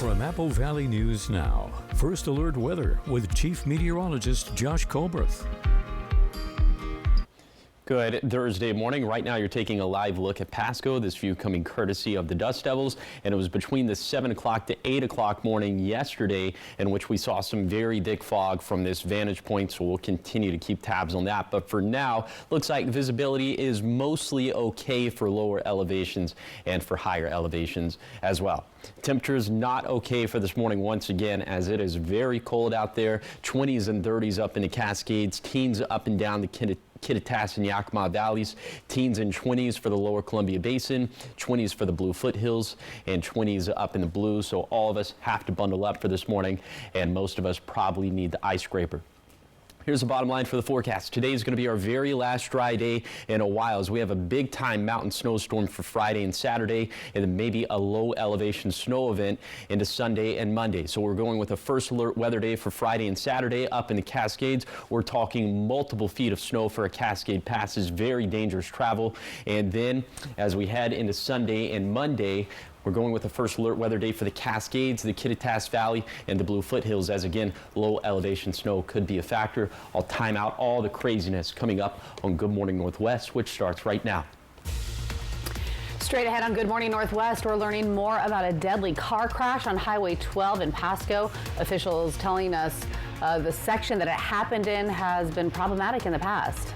From Apple Valley News Now, First Alert Weather with Chief Meteorologist Josh Colbreth. Good Thursday morning. Right now you're taking a live look at Pasco. This view coming courtesy of the Dust Devils, and it was between the 7 o'clock to 8 o'clock morning yesterday in which we saw some very thick fog from this vantage point, so we'll continue to keep tabs on that. But for now, looks like visibility is mostly okay for lower elevations and for higher elevations as well. Temperatures not okay for this morning once again, as it is very cold out there. 20s and 30s up in the Cascades, teens up and down the Kittitas and Yakima valleys, teens and 20s for the lower Columbia Basin, 20s for the Blue Foothills, and 20s up in the Blue. So all of us have to bundle up for this morning, and most of us probably need the ice scraper. Here's the bottom line for the forecast. Today is going to be our very last dry day in a while, as we have a big time mountain snowstorm for Friday and Saturday, and then maybe a low elevation snow event into Sunday and Monday. So we're going with a first alert weather day for Friday and Saturday up in the Cascades. We're talking multiple feet of snow for a Cascade passes, very dangerous travel. And then as we head into Sunday and Monday, we're going with the first alert weather day for the Cascades, the Kittitas Valley, and the Blue Foothills, as again, low elevation snow could be a factor. I'll time out all the craziness coming up on Good Morning Northwest, which starts right now. Straight ahead on Good Morning Northwest, we're learning more about a deadly car crash on Highway 12 in Pasco. Officials telling us the section that it happened in has been problematic in the past.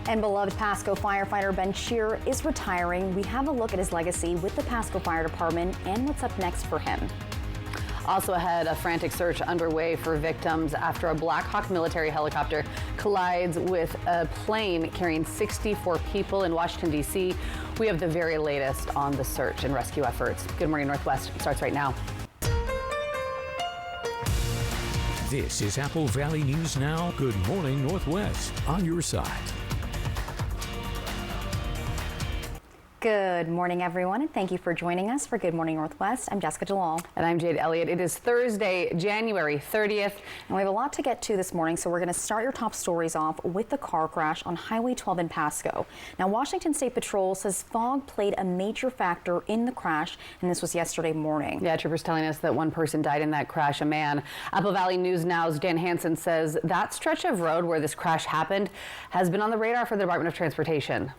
And beloved Pasco firefighter Ben Shear is retiring. We have a look at his legacy with the Pasco Fire Department and what's up next for him. Also ahead, a frantic search underway for victims after a Black Hawk military helicopter collides with a plane carrying 64 people in Washington, D.C. We have the very latest on the search and rescue efforts. Good Morning Northwest starts right now. This is Apple Valley News Now. Good Morning Northwest, on your side. Good morning, everyone, and thank you for joining us for Good Morning Northwest. I'm Jessica Jalal. And I'm Jade Elliott. It is Thursday, January 30th. And we have a lot to get to this morning, so we're going to start your top stories off with the car crash on Highway 12 in Pasco. Now, Washington State Patrol says fog played a major factor in the crash, and this was yesterday morning. Yeah, troopers telling us that one person died in that crash, a man. Apple Valley News Now's Dan Hansen says that stretch of road where this crash happened has been on the radar for the Department of Transportation.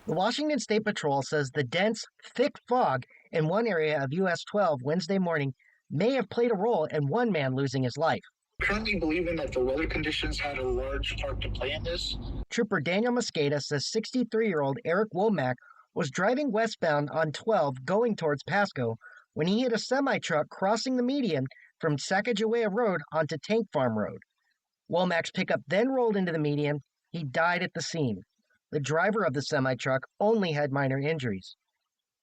The Washington State Patrol says the dense, thick fog in one area of US 12 Wednesday morning may have played a role in one man losing his life. Currently believing that the weather conditions had a large part to play in this. Trooper Daniel Mosqueda says 63-year-old Eric Womack was driving westbound on 12 going towards Pasco when he hit a semi-truck crossing the median from Sacagawea Road onto Tank Farm Road. Womack's pickup then rolled into the median. He died at the scene. The driver of the semi-truck only had minor injuries.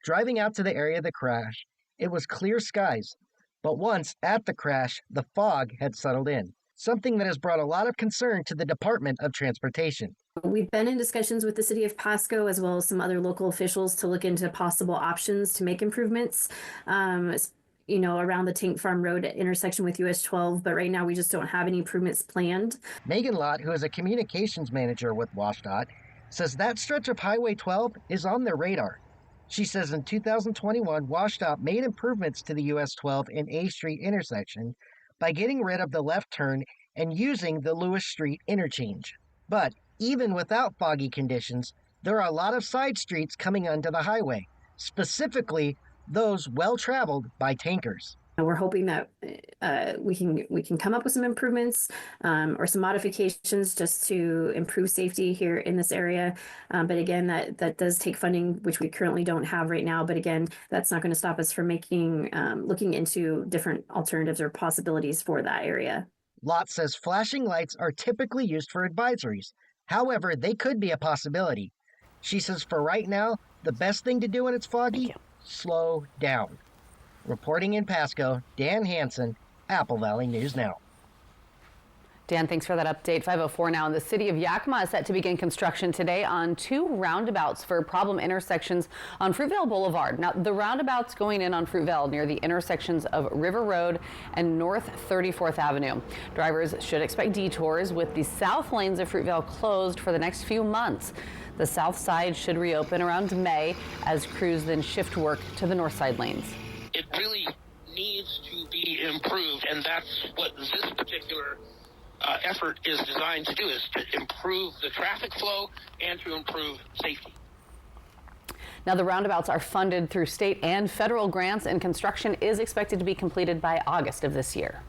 Driving out to the area of the crash, it was clear skies, but once at the crash, the fog had settled in, something that has brought a lot of concern to the Department of Transportation. We've been in discussions with the city of Pasco as well as some other local officials to look into possible options to make improvements. Around the Tank Farm Road intersection with US 12, but right now we just don't have any improvements planned. Megan Lott, who is a communications manager with WashDOT, says that stretch of Highway 12 is on their radar. She says in 2021, WashDOT made improvements to the US 12 and A Street intersection by getting rid of the left turn and using the Lewis Street interchange. But even without foggy conditions, there are a lot of side streets coming onto the highway, specifically those well-traveled by tankers. We're hoping that we can come up with some improvements or some modifications just to improve safety here in this area. But again, that does take funding, which we currently don't have right now. But again, that's not going to stop us from looking into different alternatives or possibilities for that area. Lott says flashing lights are typically used for advisories. However, they could be a possibility. She says for right now, the best thing to do when it's foggy, slow down. Reporting in Pasco, Dan Hansen, Apple Valley News Now. Dan, thanks for that update. 5:04 now. The city of Yakima is set to begin construction today on two roundabouts for problem intersections on Fruitvale Boulevard. Now, the roundabouts going in on Fruitvale near the intersections of River Road and North 34th Avenue. Drivers should expect detours with the south lanes of Fruitvale closed for the next few months. The south side should reopen around May as crews then shift work to the north side lanes. It really needs to be improved, and that's what this particular effort is designed to do, is to improve the traffic flow and to improve safety. Now, the roundabouts are funded through state and federal grants, and construction is expected to be completed by August of this year.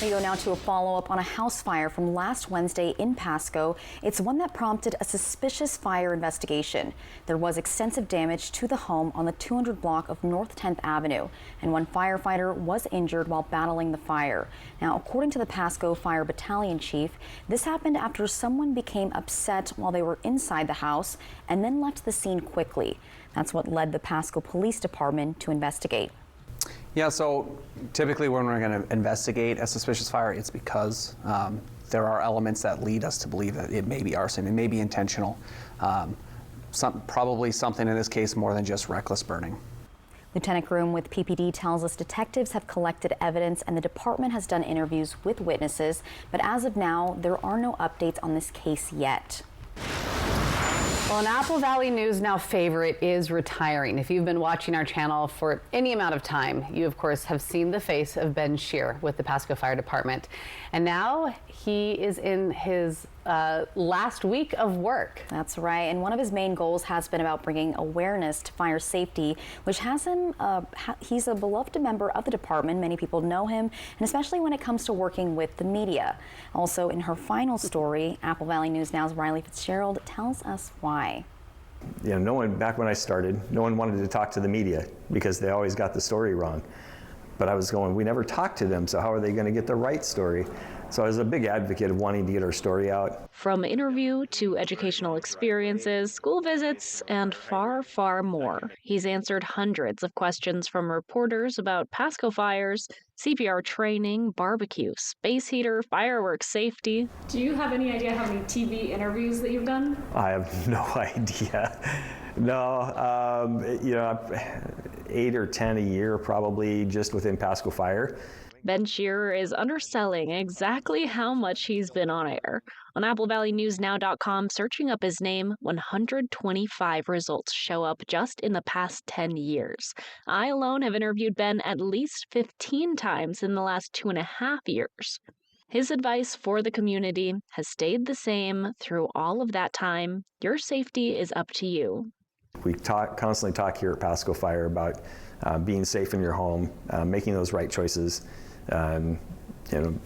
We go now to a follow-up on a house fire from last Wednesday in Pasco. It's one that prompted a suspicious fire investigation. There was extensive damage to the home on the 200 block of North 10th Avenue, and one firefighter was injured while battling the fire. Now, according to the Pasco Fire Battalion Chief, this happened after someone became upset while they were inside the house and then left the scene quickly. That's what led the Pasco Police Department to investigate. Yeah, so typically when we're going to investigate a suspicious fire, it's because there are elements that lead us to believe that it may be arson, it may be intentional, probably something in this case more than just reckless burning. Lieutenant Groom with PPD tells us detectives have collected evidence and the department has done interviews with witnesses, but as of now, there are no updates on this case yet. Well, an Apple Valley News Now favorite is retiring. If you've been watching our channel for any amount of time, you of course have seen the face of Ben Shear with the Pasco Fire Department. And now he is in his last week of work. That's right. And one of his main goals has been about bringing awareness to fire safety, which has him, he's a beloved member of the department. Many people know him, and especially when it comes to working with the media. Also, in her final story, Apple Valley News Now's Riley Fitzgerald tells us why. You know, no one, back when I started, no one wanted to talk to the media because they always got the story wrong. But I was going, we never talked to them, so how are they going to get the right story? So I was a big advocate of wanting to get our story out. From interview to educational experiences, school visits, and far, far more. He's answered hundreds of questions from reporters about Pasco fires, CPR training, barbecue, space heater, fireworks safety. Do you have any idea how many TV interviews that you've done? I have no idea. No, you know, 8 or 10 a year probably just within Pasco Fire. Ben Shearer is underselling exactly how much he's been on air. On AppleValleyNewsNow.com, searching up his name, 125 results show up just in the past 10 years. I alone have interviewed Ben at least 15 times in the last 2.5 years. His advice for the community has stayed the same through all of that time. Your safety is up to you. We constantly talk here at Pasco Fire about being safe in your home, making those right choices. You know,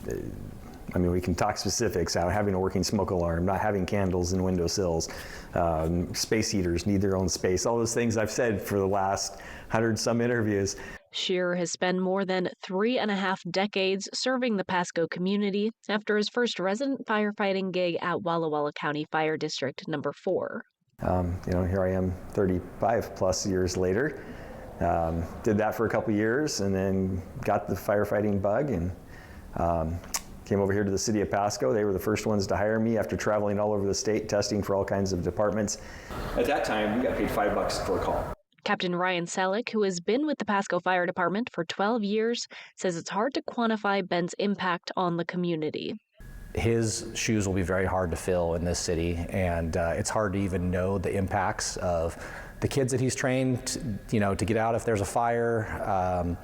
I mean, we can talk specifics, having a working smoke alarm, not having candles in windowsills, space heaters need their own space, all those things I've said for the last 100-some interviews. Shearer has spent more than 3.5 decades serving the Pasco community after his first resident firefighting gig at Walla Walla County Fire District Number 4. You know, here I am 35 plus years later. Did that for a couple years and then got the firefighting bug and came over here to the city of Pasco. They were the first ones to hire me after traveling all over the state, testing for all kinds of departments. At that time, we got paid $5 for a call. Captain Ryan Selleck, who has been with the Pasco Fire Department for 12 years, says it's hard to quantify Ben's impact on the community. His shoes will be very hard to fill in this city, and it's hard to even know the impacts of the kids that he's trained, you know, to get out if there's a fire,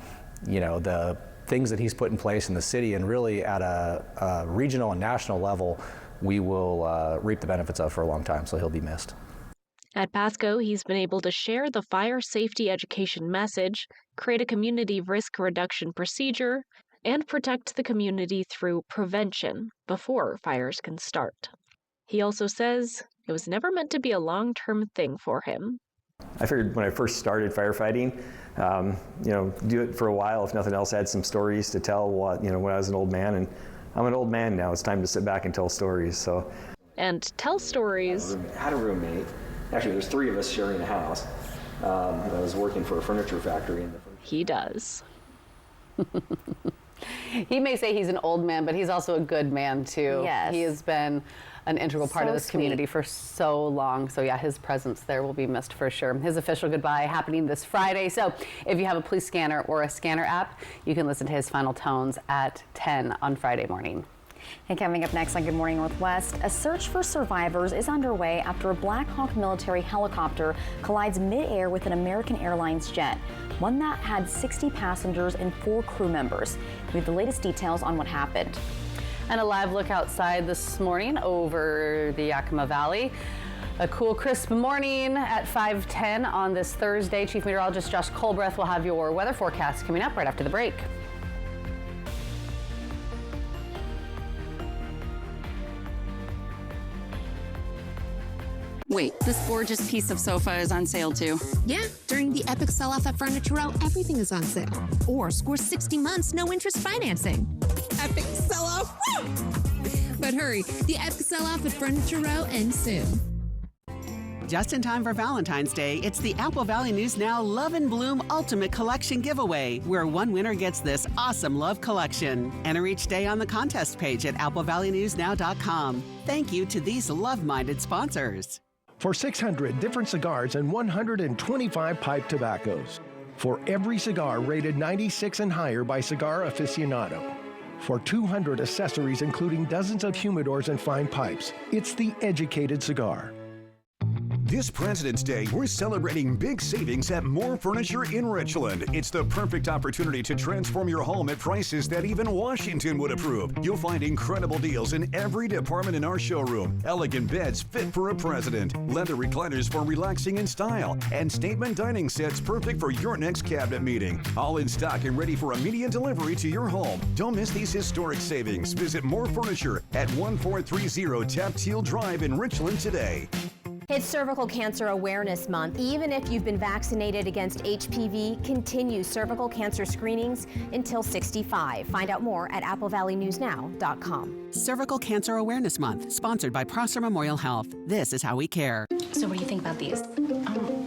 you know, the things that he's put in place in the city, and really at a regional and national level, we will reap the benefits of for a long time, so he'll be missed. At Pasco, he's been able to share the fire safety education message, create a community risk reduction procedure, and protect the community through prevention before fires can start. He also says it was never meant to be a long-term thing for him. I figured when I first started firefighting, you know, do it for a while. If nothing else, I had some stories to tell. You know, when I was an old man, and I'm an old man now. It's time to sit back and tell stories. So, and tell stories. I had a roommate. Actually, there's 3 of us sharing a house. I was working for a furniture factory. He does. He may say he's an old man, but he's also a good man too. Yes. He has been an integral part of this community for so long. So yeah, his presence there will be missed for sure. His official goodbye happening this Friday. So if you have a police scanner or a scanner app, you can listen to his final tones at 10 on Friday morning. And coming up next on Good Morning Northwest, a search for survivors is underway after a Black Hawk military helicopter collides mid-air with an American Airlines jet. one that had 60 passengers and 4 crew members. We have the latest details on what happened. And a live look outside this morning over the Yakima Valley. A cool, crisp morning at 5:10 on this Thursday. Chief Meteorologist Josh Colbreth will have your weather forecast coming up right after the break. Wait, this gorgeous piece of sofa is on sale too? Yeah, during the epic sell-off at Furniture Row, everything is on sale. Or score 60 months, no interest financing. Epic sell-off! Woo! But hurry, the epic sell-off at Furniture Row ends soon. Just in time for Valentine's Day, it's the Apple Valley News Now Love and Bloom Ultimate Collection giveaway, where one winner gets this awesome love collection. Enter each day on the contest page at applevalleynewsnow.com. Thank you to these love-minded sponsors. For 600 different cigars and 125 pipe tobaccos. For every cigar rated 96 and higher by Cigar Aficionado. For 200 accessories including dozens of humidors and fine pipes. It's the educated cigar. This President's Day, we're celebrating big savings at More Furniture in Richland. It's the perfect opportunity to transform your home at prices that even Washington would approve. You'll find incredible deals in every department in our showroom. Elegant beds fit for a president, leather recliners for relaxing in style, and statement dining sets perfect for your next cabinet meeting. All in stock and ready for immediate delivery to your home. Don't miss these historic savings. Visit More Furniture at 1430 Tapteel Drive in Richland today. It's Cervical Cancer Awareness Month. Even if you've been vaccinated against HPV, continue cervical cancer screenings until 65. Find out more at applevalleynewsnow.com. Cervical Cancer Awareness Month, sponsored by Prosser Memorial Health. This is how we care. So what do you think about these?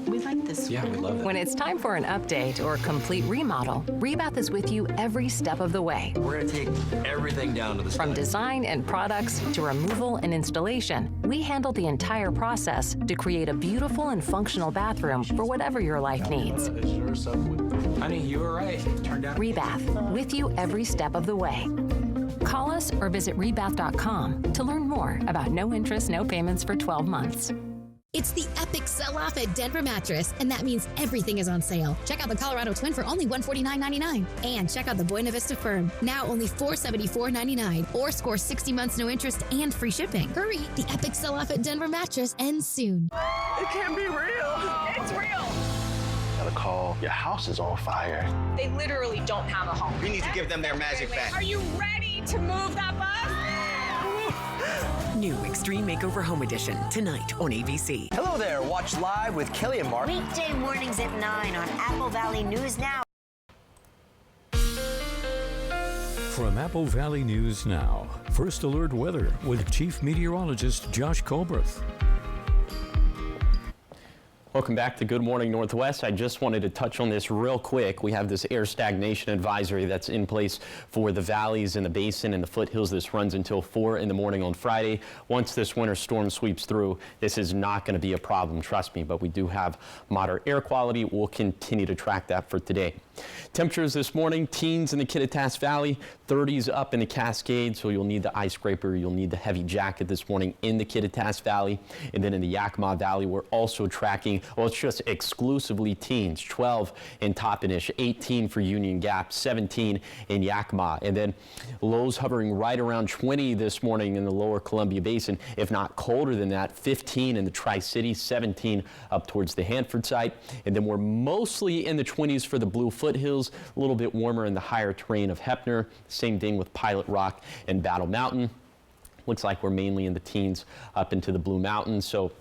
We like this. Yeah, we love it. When it's time for an update or complete remodel, Rebath is with you every step of the way. We're going to take everything down to the From design and products to removal and installation, we handle the entire process to create a beautiful and functional bathroom for whatever your life needs. Honey, you were right. Turned out. Rebath, with you every step of the way. Call us or visit rebath.com to learn more about no interest, no payments for 12 months. It's the epic sell-off at Denver Mattress, and that means everything is on sale. Check out the Colorado Twin for only $149.99. And check out the Buena Vista Firm, now only $474.99. Or score 60 months no interest and free shipping. Hurry, the epic sell-off at Denver Mattress ends soon. It can't be real. It's real. Got a call. Your house is on fire. They literally don't have a home. We need to give them their magic back. Are you ready to move that bus? New Extreme Makeover Home Edition, tonight on ABC. Hello there. Watch live with Kelly and Mark. Weekday mornings at 9 on Apple Valley News Now. From Apple Valley News Now, First Alert Weather with Chief Meteorologist Josh Colbreth. Welcome back to Good Morning Northwest. I just wanted to touch on this real quick. We have this air stagnation advisory that's in place for the valleys and the basin and the foothills. This runs until 4 in the morning on Friday. Once this winter storm sweeps through, this is not going to be a problem, trust me, but we do have moderate air quality. We'll continue to track that for today. Temperatures this morning, teens in the Kittitas Valley, 30s up in the Cascades, so you'll need the ice scraper, you'll need the heavy jacket this morning in the Kittitas Valley. And then in the Yakima Valley, we're also tracking, well, it's just exclusively teens, 12 in Toppenish, 18 for Union Gap, 17 in Yakima. And then lows hovering right around 20 this morning in the lower Columbia Basin, if not colder than that, 15 in the Tri-Cities, 17 up towards the Hanford site. And then we're mostly in the 20s for the Blue Foothills, a little bit warmer in the higher terrain of Heppner. Same thing with Pilot Rock and Battle Mountain. Looks like we're mainly in the teens up into the Blue Mountains. So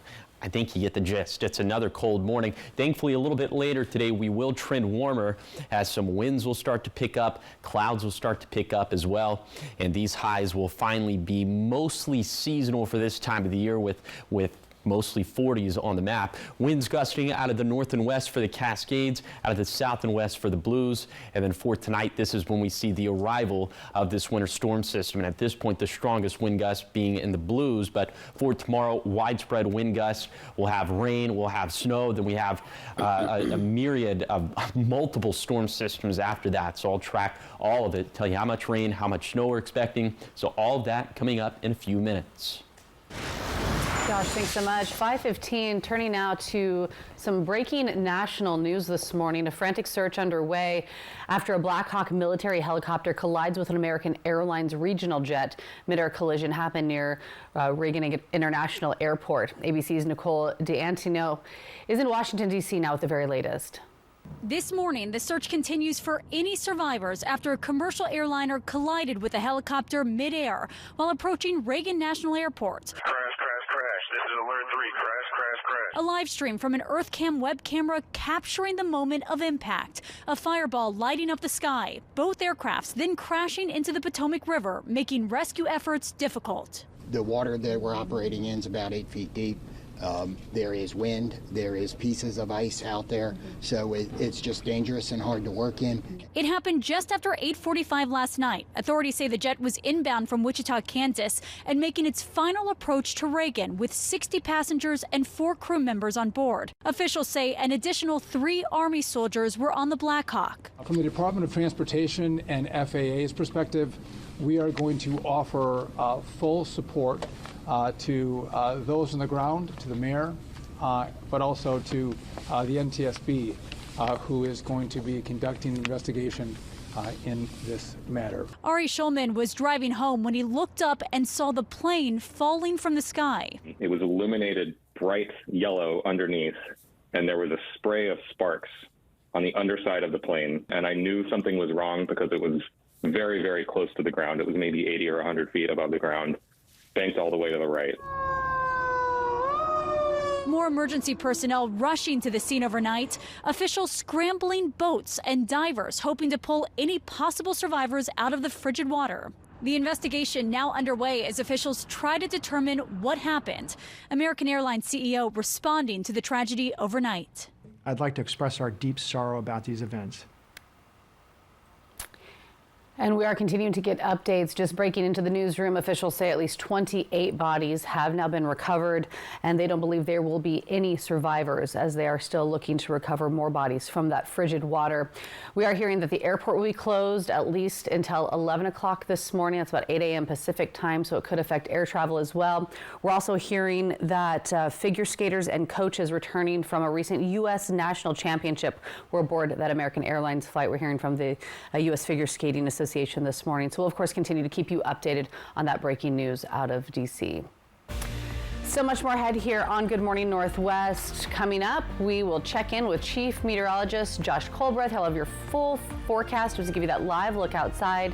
I think you get the gist. It's another cold morning. Thankfully, a little bit later today, we will trend warmer as some winds will start to pick up, clouds will start to pick up as well, and these highs will finally be mostly seasonal for this time of the year with mostly 40s on the map. Winds gusting out of the north and west for the Cascades, out of the south and west for the Blues. And then for tonight, this is when we see the arrival of this winter storm system. And at this point, the strongest wind gusts being in the Blues. But for tomorrow, widespread wind gusts. We'll have rain, we'll have snow. Then we have a myriad of multiple storm systems after that. So I'll track all of it, tell you how much rain, how much snow we're expecting. So all of that coming up in a few minutes. Josh, thanks so much. 5:15, turning now to some breaking national news this morning. A frantic search underway after a Black Hawk military helicopter collides with an American Airlines regional jet. Mid-air collision happened near Reagan International Airport. ABC's Nicole D'Antino is in Washington, D.C. now with the very latest. This morning, the search continues for any survivors after a commercial airliner collided with a helicopter midair while approaching Reagan National Airport. Crash. This is Alert 3. Crash. A live stream from an EarthCam web camera capturing the moment of impact. A fireball lighting up the sky. Both aircrafts then crashing into the Potomac River, making rescue efforts difficult. The water that we're operating in is about 8 feet deep. There is wind, there is pieces of ice out there, so it's just dangerous and hard to work in. It happened just after 8:45 last night. Authorities say the jet was inbound from Wichita, Kansas, and making its final approach to Reagan with 60 passengers and 4 crew members on board. Officials say an additional 3 Army soldiers were on the Black Hawk. From the Department of Transportation and FAA's perspective, we are going to offer full support to those on the ground, to the mayor, but also to the NTSB, who is going to be conducting the investigation in this matter. Ari Schulman was driving home when he looked up and saw the plane falling from the sky. It was illuminated bright yellow underneath, and there was a spray of sparks on the underside of the plane, and I knew something was wrong because it was very, very close to the ground. It was maybe 80 or 100 feet above the ground, banked all the way to the right. More emergency personnel rushing to the scene overnight, officials scrambling boats and divers hoping to pull any possible survivors out of the frigid water. The investigation now underway as officials try to determine what happened. American Airlines CEO responding to the tragedy overnight. I'd like to express our deep sorrow about these events. And we are continuing to get updates. Just breaking into the newsroom, officials say at least 28 bodies have now been recovered, and they don't believe there will be any survivors as they are still looking to recover more bodies from that frigid water. We are hearing that the airport will be closed at least until 11 o'clock this morning. That's about 8 a.m. Pacific time, so it could affect air travel as well. We're also hearing that figure skaters and coaches returning from a recent U.S. National Championship were aboard that American Airlines flight. We're hearing from the U.S. Figure Skating Association this morning. So we'll, of course, continue to keep you updated on that breaking news out of D.C. So much more ahead here on Good Morning Northwest. Coming up, we will check in with Chief Meteorologist Josh Colbreth. He'll have your full forecast to give you that live look outside.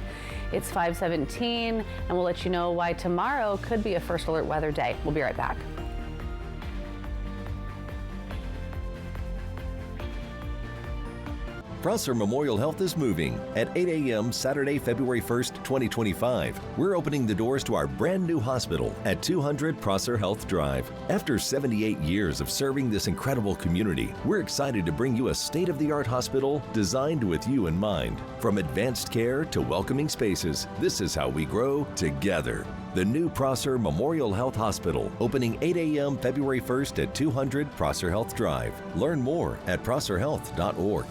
It's 5:17, and we'll let you know why tomorrow could be a first alert weather day. We'll be right back. Prosser Memorial Health is moving. At 8 a.m. Saturday, February 1st, 2025, we're opening the doors to our brand new hospital at 200 Prosser Health Drive. After 78 years of serving this incredible community, we're excited to bring you a state-of-the-art hospital designed with you in mind. From advanced care to welcoming spaces, this is how we grow together. The new Prosser Memorial Health Hospital, opening 8 a.m. February 1st at 200 Prosser Health Drive. Learn more at prosserhealth.org.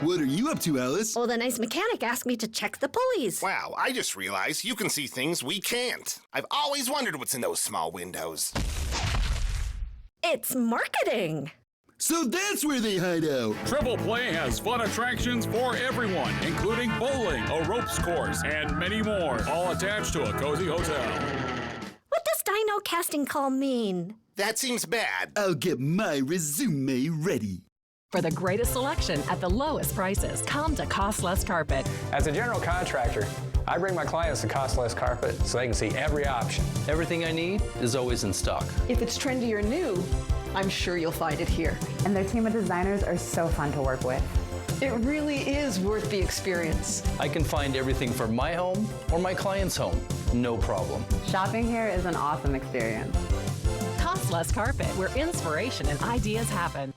What are you up to, Alice? Oh, the nice mechanic asked me to check the pulleys. Wow, I just realized you can see things we can't. I've always wondered what's in those small windows. It's marketing. So that's where they hide out. Triple Play has fun attractions for everyone, including bowling, a ropes course, and many more, all attached to a cozy hotel. What does dino casting call mean? That seems bad. I'll get my resume ready. For the greatest selection at the lowest prices, come to Cost Less Carpet. As a general contractor, I bring my clients to Cost Less Carpet so they can see every option. Everything I need is always in stock. If it's trendy or new, I'm sure you'll find it here. And their team of designers are so fun to work with. It really is worth the experience. I can find everything for my home or my client's home, no problem. Shopping here is an awesome experience. Cost Less Carpet, where inspiration and ideas happen.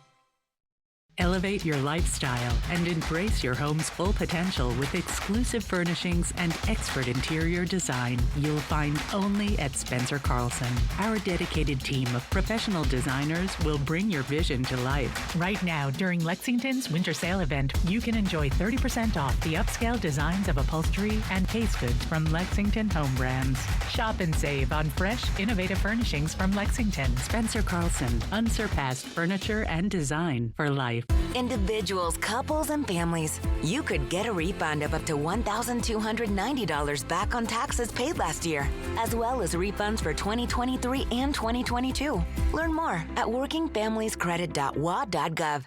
Elevate your lifestyle and embrace your home's full potential with exclusive furnishings and expert interior design you'll find only at Spencer Carlson. Our dedicated team of professional designers will bring your vision to life. Right now, during Lexington's winter sale event, you can enjoy 30% off the upscale designs of upholstery and case goods from Lexington Home Brands. Shop and save on fresh, innovative furnishings from Lexington. Spencer Carlson, unsurpassed furniture and design for life. Individuals, couples, and families. You could get a refund of up to $1,290 back on taxes paid last year, as well as refunds for 2023 and 2022. Learn more at workingfamiliescredit.wa.gov.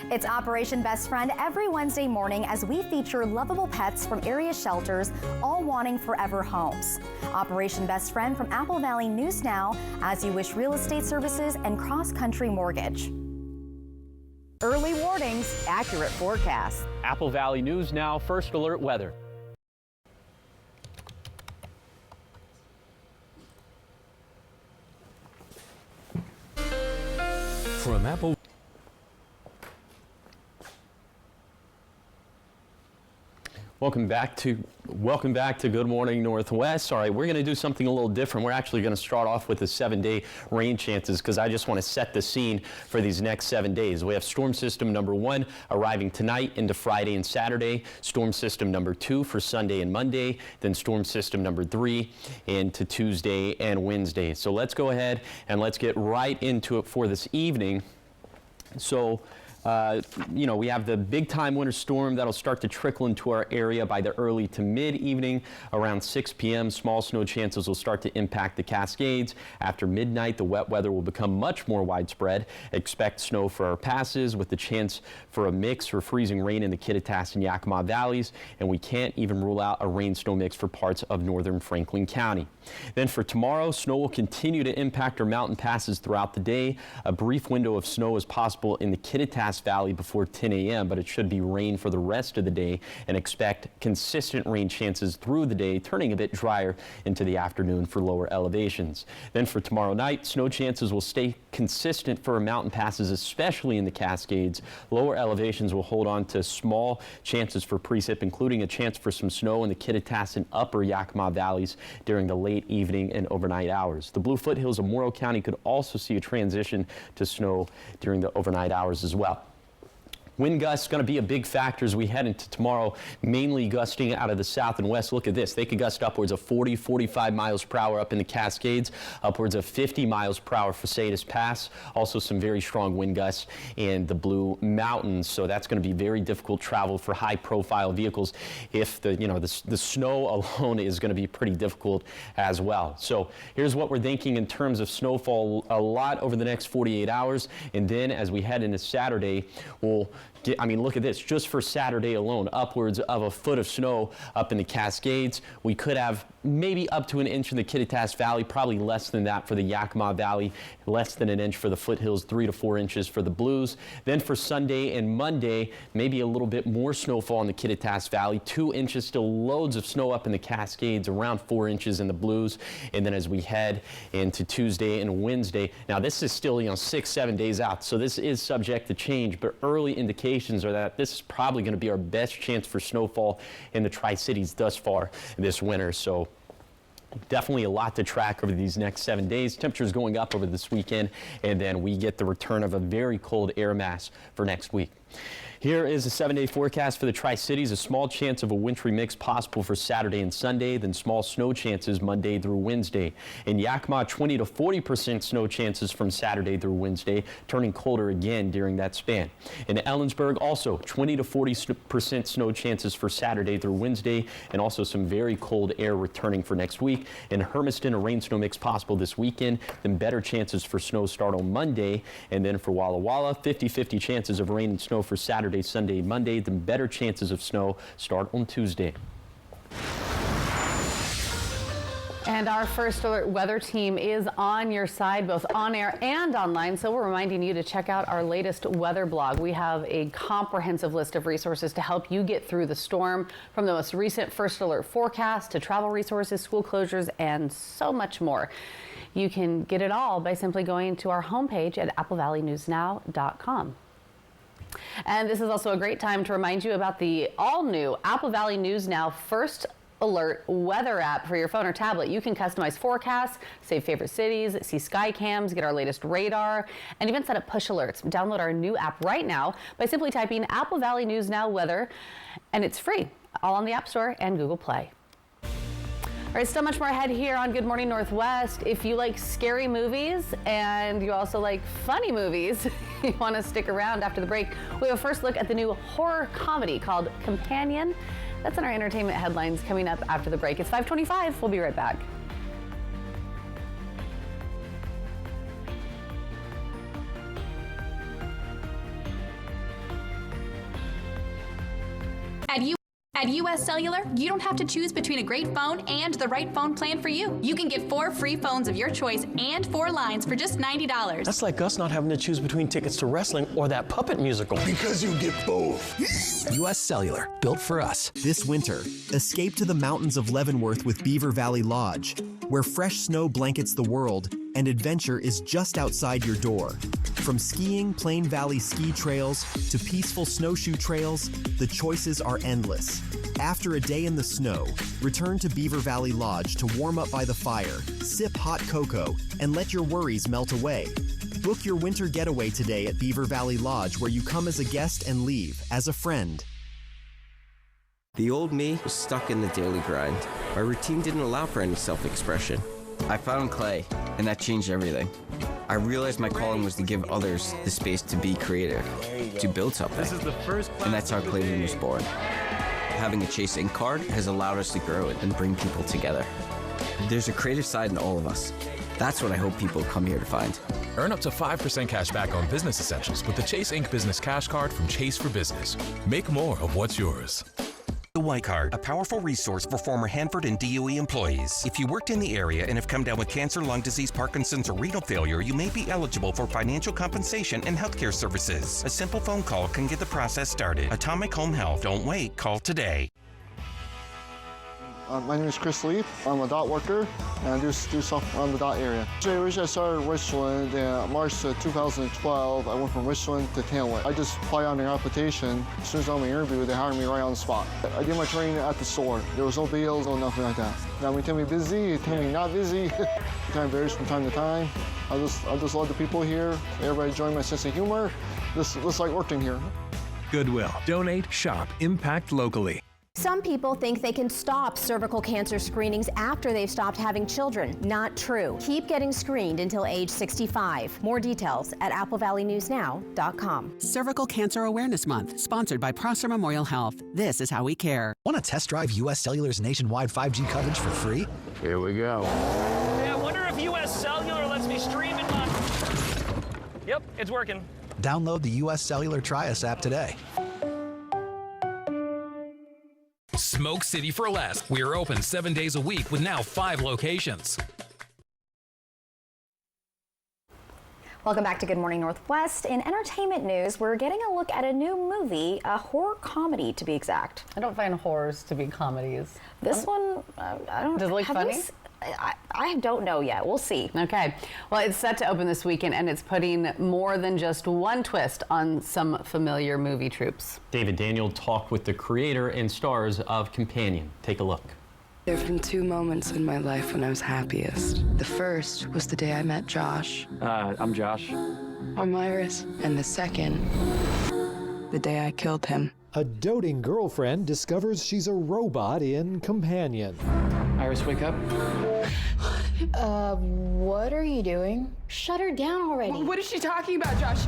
It's Operation Best Friend every Wednesday morning as we feature lovable pets from area shelters, all wanting forever homes. Operation Best Friend from Apple Valley News Now, As You Wish Real Estate Services, and Cross Country Mortgage. Early warnings, accurate forecasts. Apple Valley News Now, First Alert Weather. From Apple. Welcome back to Good Morning Northwest. All right, we're going to do something a little different. We're actually going to start off with the 7-day rain chances because I just want to set the scene for these next 7 days. We have storm system number 1 arriving tonight into Friday and Saturday, storm system number 2 for Sunday and Monday, then storm system number 3 into Tuesday and Wednesday. So let's go ahead and let's get right into it for this evening. So we have the big time winter storm that'll start to trickle into our area by the early to mid evening. Around 6 p.m. small snow chances will start to impact the Cascades. After midnight, the wet weather will become much more widespread. Expect snow for our passes with the chance for a mix or freezing rain in the Kittitas and Yakima valleys, and we can't even rule out a rain snow mix for parts of northern Franklin County. Then for tomorrow, snow will continue to impact our mountain passes throughout the day. A brief window of snow is possible in the Kittitas Valley before 10 a.m., but it should be rain for the rest of the day, and expect consistent rain chances through the day, turning a bit drier into the afternoon for lower elevations. Then for tomorrow night, snow chances will stay consistent for our mountain passes, especially in the Cascades. Lower elevations will hold on to small chances for precip, including a chance for some snow in the Kittitas and upper Yakima valleys during the late evening and overnight hours. The Blue Foothills of Morrow County could also see a transition to snow during the overnight hours as well. Wind gusts going to be a big factor as we head into tomorrow, mainly gusting out of the south and west. Look at this. They could gust upwards of 40, 45 miles per hour up in the Cascades, upwards of 50 miles per hour for Salinas Pass. Also some very strong wind gusts in the Blue Mountains. So that's going to be very difficult travel for high profile vehicles if the snow alone is going to be pretty difficult as well. So here's what we're thinking in terms of snowfall, a lot over the next 48 hours. And then as we head into Saturday, look at this. Just for Saturday alone, upwards of a foot of snow up in the Cascades. We could have maybe up to an inch in the Kittitas Valley, probably less than that for the Yakima Valley, less than an inch for the foothills, 3 to 4 inches for the Blues. Then for Sunday and Monday, maybe a little bit more snowfall in the Kittitas Valley, 2 inches, still loads of snow up in the Cascades, around 4 inches in the Blues. And then as we head into Tuesday and Wednesday, now this is still 6-7 days out, so this is subject to change, but early indications are that this is probably going to be our best chance for snowfall in the Tri-Cities thus far this winter. So definitely a lot to track over these next 7 days. Temperatures going up over this weekend, and then we get the return of a very cold air mass for next week. Here is a 7-day forecast for the Tri-Cities. A small chance of a wintry mix possible for Saturday and Sunday, then small snow chances Monday through Wednesday. In Yakima, 20 to 40% snow chances from Saturday through Wednesday, turning colder again during that span. In Ellensburg, also 20 to 40% snow chances for Saturday through Wednesday, and also some very cold air returning for next week. In Hermiston, a rain snow mix possible this weekend, then better chances for snow start on Monday. And then for Walla Walla, 50-50 chances of rain and snow for Saturday, Sunday, Monday, then better chances of snow start on Tuesday. And our First Alert weather team is on your side, both on air and online. So we're reminding you to check out our latest weather blog. We have a comprehensive list of resources to help you get through the storm, from the most recent First Alert forecast to travel resources, school closures, and so much more. You can get it all by simply going to our homepage at applevalleynewsnow.com. And this is also a great time to remind you about the all-new Apple Valley News Now First Alert weather app for your phone or tablet. You can customize forecasts, save favorite cities, see sky cams, get our latest radar, and even set up push alerts. Download our new app right now by simply typing Apple Valley News Now Weather, and it's free, all on the App Store and Google Play. All right, still much more ahead here on Good Morning Northwest. If you like scary movies and you also like funny movies, you want to stick around after the break. We have a first look at the new horror comedy called Companion. That's in our entertainment headlines coming up after the break. It's 5:25. We'll be right back. At US Cellular, you don't have to choose between a great phone and the right phone plan for you. You can get 4 free phones of your choice and 4 lines for just $90. That's like us not having to choose between tickets to wrestling or that puppet musical. Because you get both. US Cellular, built for us. This winter, escape to the mountains of Leavenworth with Beaver Valley Lodge, where fresh snow blankets the world and adventure is just outside your door. From skiing Plain Valley ski trails to peaceful snowshoe trails, the choices are endless. After a day in the snow, return to Beaver Valley Lodge to warm up by the fire, sip hot cocoa, and let your worries melt away. Book your winter getaway today at Beaver Valley Lodge, where you come as a guest and leave as a friend. The old me was stuck in the daily grind. My routine didn't allow for any self-expression. I found clay, and that changed everything. I realized my calling was to give others the space to be creative, to build something. And that's how Clayton was born. Having a Chase Ink card has allowed us to grow it and bring people together. There's a creative side in all of us. That's what I hope people come here to find. Earn up to 5% cash back on business essentials with the Chase Ink Business Cash Card from Chase for Business. Make more of what's yours. The Y Card, a powerful resource for former Hanford and DOE employees. If you worked in the area and have come down with cancer, lung disease, Parkinson's, or renal failure, you may be eligible for financial compensation and healthcare services. A simple phone call can get the process started. Atomic Home Health. Don't wait. Call today. My name is Chris Leaf. I'm a dot worker, and I do stuff around the dot area. Originally, I started in Richland in March 2012. I went from Richland to Tamlet. I just apply on their application. As soon as I'm in the interview, they hired me right on the spot. I did my training at the store. There was no bills, no nothing like that. Now, when you tell me busy, you tell me not busy. It kind of varies from time to time. I just love the people here. Everybody enjoy my sense of humor. Just like working here. Goodwill. Donate, shop, impact locally. Some people think they can stop cervical cancer screenings after they've stopped having children. Not true. Keep getting screened until age 65. More details at applevalleynewsnow.com. Cervical Cancer Awareness Month, sponsored by Prosser Memorial Health. This is how we care. Want to test drive US Cellular's nationwide 5G coverage for free? Here we go. Hey, I wonder if US Cellular lets me stream in my... Yep, it's working. Download the US Cellular Trius app today. Smoke City for Less. We are open 7 days a week with now 5 locations. Welcome back to Good Morning Northwest. In entertainment news, we're getting a look at a new movie, a horror comedy to be exact. I don't find horrors to be comedies. This one, I don't. Does it look funny? I don't know yet. We'll see. Okay. Well, it's set to open this weekend, and it's putting more than just one twist on some familiar movie tropes. David Daniel talked with the creator and stars of Companion. Take a look. There have been 2 moments in my life when I was happiest. The first was the day I met Josh. I'm Josh. I'm Iris. And the second, the day I killed him. A doting girlfriend discovers she's a robot in Companion. Iris, wake up. What are you doing? Shut her down already. What is she talking about, Josh?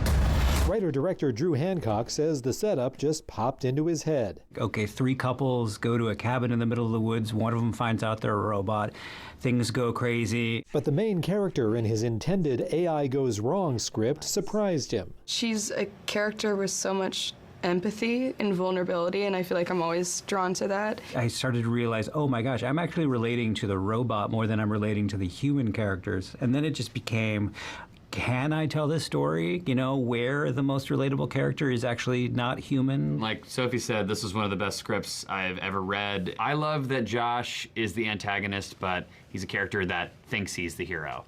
Writer-director Drew Hancock says the setup just popped into his head. Okay, 3 couples go to a cabin in the middle of the woods. One of them finds out they're a robot. Things go crazy. But the main character in his intended AI Goes Wrong script surprised him. She's a character with so much empathy and vulnerability, and I feel like I'm always drawn to that. I started to realize, oh my gosh, I'm actually relating to the robot more than I'm relating to the human characters. And then it just became, can I tell this story, where the most relatable character is actually not human? Like Sophie said, this is one of the best scripts I've ever read. I love that Josh is the antagonist, but he's a character that thinks he's the hero,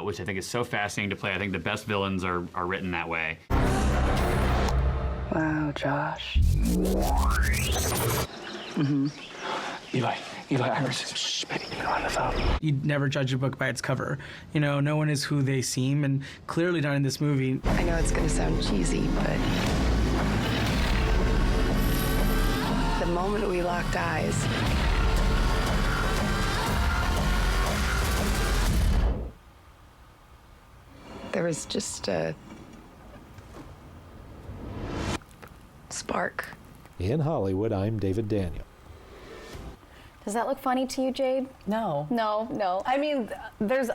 which I think is so fascinating to play. I think the best villains are written that way. Wow, Josh. Eli, Iris, shh, baby, you're on the phone. You'd never judge a book by its cover. You know, no one is who they seem, and clearly not in this movie. I know it's gonna sound cheesy, but the moment we locked eyes, there was just a spark. In Hollywood, I'm David Daniel. Does that look funny to you, Jade? No. No. I mean, there's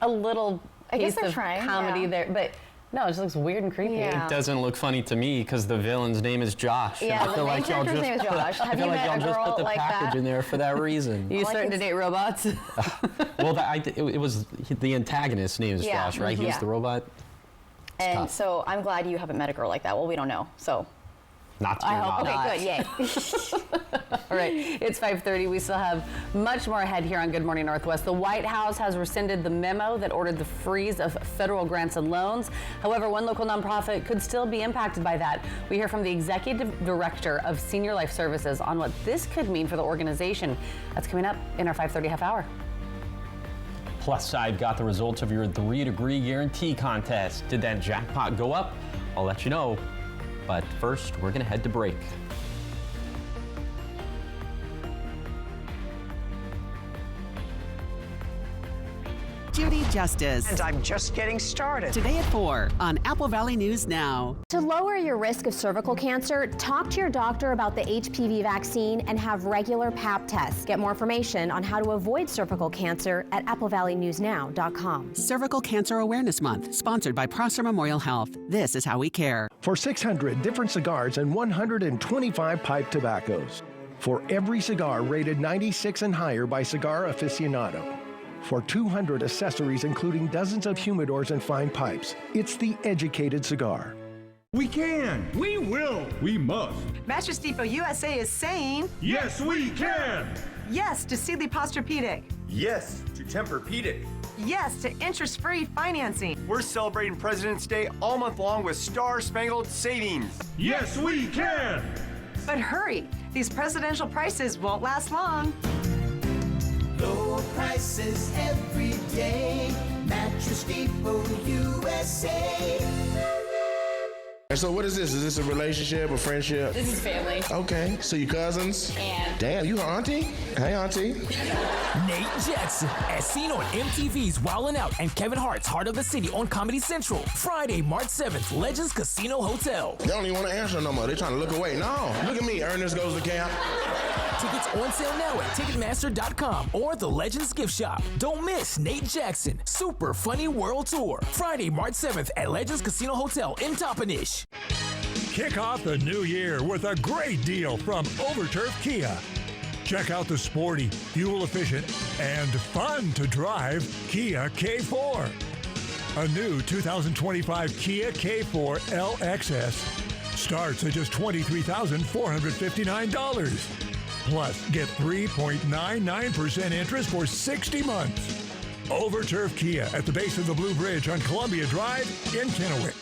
a little I guess piece they're of trying, comedy yeah. there, but no, it just looks weird and creepy. Yeah. It doesn't look funny to me because the villain's name is Josh. Yeah, I the feel main like y'all character's name is Josh. I Have feel you like met y'all a just put girl the like package that? in there for that reason. You starting to date robots? Well, it was the antagonist's name is Yeah. Josh, right? He was Yeah. the robot. And tough. so I'm glad you haven't met a girl like that. Well, we don't know, so. Not to your knowledge. Okay, good, yay. All right, it's 5:30. We still have much more ahead here on Good Morning Northwest. The White House has rescinded the memo that ordered the freeze of federal grants and loans. However, one local nonprofit could still be impacted by that. We hear from the executive director of Senior Life Services on what this could mean for the organization. That's coming up in our 5:30 half hour. Plus, I've got the results of your 3-degree guarantee contest. Did that jackpot go up? I'll let you know. But first, we're going to head to break. Judy Justice. And I'm just getting started. Today at 4 on Apple Valley News Now. To lower your risk of cervical cancer, talk to your doctor about the HPV vaccine and have regular Pap tests. Get more information on how to avoid cervical cancer at applevalleynewsnow.com. Cervical Cancer Awareness Month, sponsored by Prosser Memorial Health. This is how we care. For 600 different cigars and 125 pipe tobaccos. For every cigar rated 96 and higher by Cigar Aficionado. For 200 accessories, including dozens of humidors and fine pipes. It's the educated cigar. We can. We will. We must. Mattress Depot USA is saying, yes, we can. Yes to Sealy Posturepedic. Yes to Tempur-Pedic. Yes to interest-free financing. We're celebrating President's Day all month long with Star-Spangled Savings. Yes, we can. But hurry, these presidential prices won't last long. Low prices every day. Mattress Depot USA. And so what is this? Is this a relationship, a friendship? This is family. Okay, so you cousins? And damn, you her auntie? Hey, auntie. Nate Jackson, as seen on MTV's Wildin' Out and Kevin Hart's Heart of the City on Comedy Central. Friday, March 7th, Legends Casino Hotel. They don't even want to answer no more. They're trying to look away. No, look at me. Ernest goes to camp. Tickets on sale now at Ticketmaster.com or the Legends Gift Shop. Don't miss Nate Jackson, Super Funny World Tour. Friday, March 7th at Legends Casino Hotel in Toppenish. Kick off the new year with a great deal from Overturf Kia. Check out the sporty, fuel-efficient, and fun-to-drive Kia K4. A new 2025 Kia K4 LXS starts at just $23,459. Plus, get 3.99% interest for 60 months. Overturf Kia at the base of the Blue Bridge on Columbia Drive in Kennewick.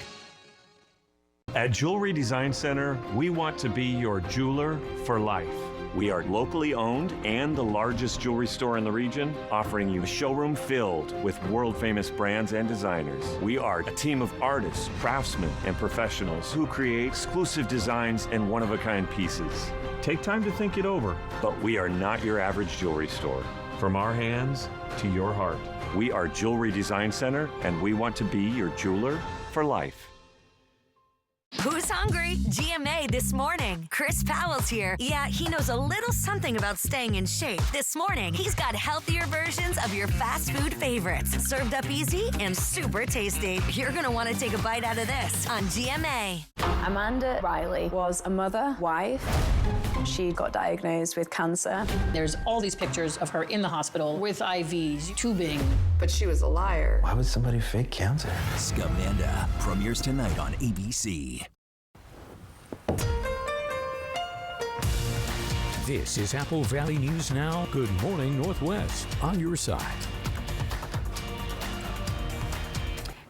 At Jewelry Design Center, we want to be your jeweler for life. We are locally owned and the largest jewelry store in the region, offering you a showroom filled with world-famous brands and designers. We are a team of artists, craftsmen, and professionals who create exclusive designs and one-of-a-kind pieces. Take time to think it over, but we are not your average jewelry store. From our hands to your heart, we are Jewelry Design Center, and we want to be your jeweler for life. Who's hungry? GMA this morning. Chris Powell's here. Yeah, he knows a little something about staying in shape. This morning, he's got healthier versions of your fast food favorites, served up easy and super tasty. You're gonna want to take a bite out of this on GMA. Amanda Riley was a mother, wife. She got diagnosed with cancer. There's all these pictures of her in the hospital with IVs, tubing. But she was a liar. Why would somebody fake cancer? Scamanda premieres tonight on ABC. This is Apple Valley News Now. Good morning, Northwest. On your side.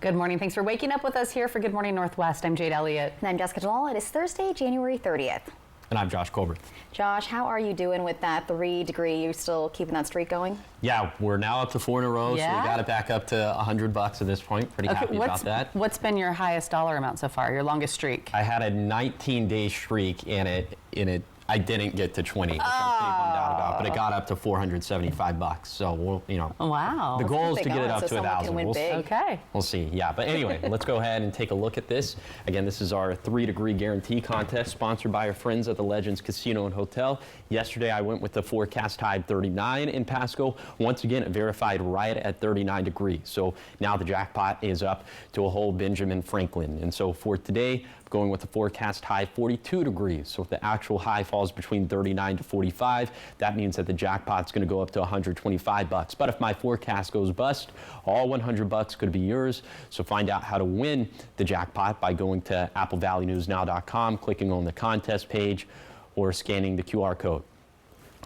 Good morning. Thanks for waking up with us here for Good Morning Northwest. I'm Jade Elliott. And I'm Jessica Jalal. It is Thursday, January 30th. And I'm Josh Colbert. Josh, how are you doing with that 3 degree? You still keeping that streak going? Yeah, we're now up to 4 in a row, Yeah? so we got it back up to $100 at this point. Pretty happy about that. What's been your highest dollar amount so far, your longest streak? I had a 19-day streak, and I didn't get to 20, which I'm pretty bummed out about, but it got up to $475. So we'll, Wow. the goal is to get it up so to someone 1,000. can win We'll big. Okay. We'll see. Yeah, but anyway, let's go ahead and take a look at this. Again, this is our 3 degree guarantee contest sponsored by our friends at the Legends Casino and Hotel. Yesterday, I went with the forecast high 39 in Pasco. Once again, it verified right at 39 degrees. So now the jackpot is up to a whole Benjamin Franklin. And so for today, going with the forecast high 42 degrees. So if the actual high falls between 39 to 45, that means that the jackpot's going to go up to $125. But if my forecast goes bust, all $100 could be yours. So find out how to win the jackpot by going to applevalleyNewsNow.com, clicking on the contest page, or scanning the QR code.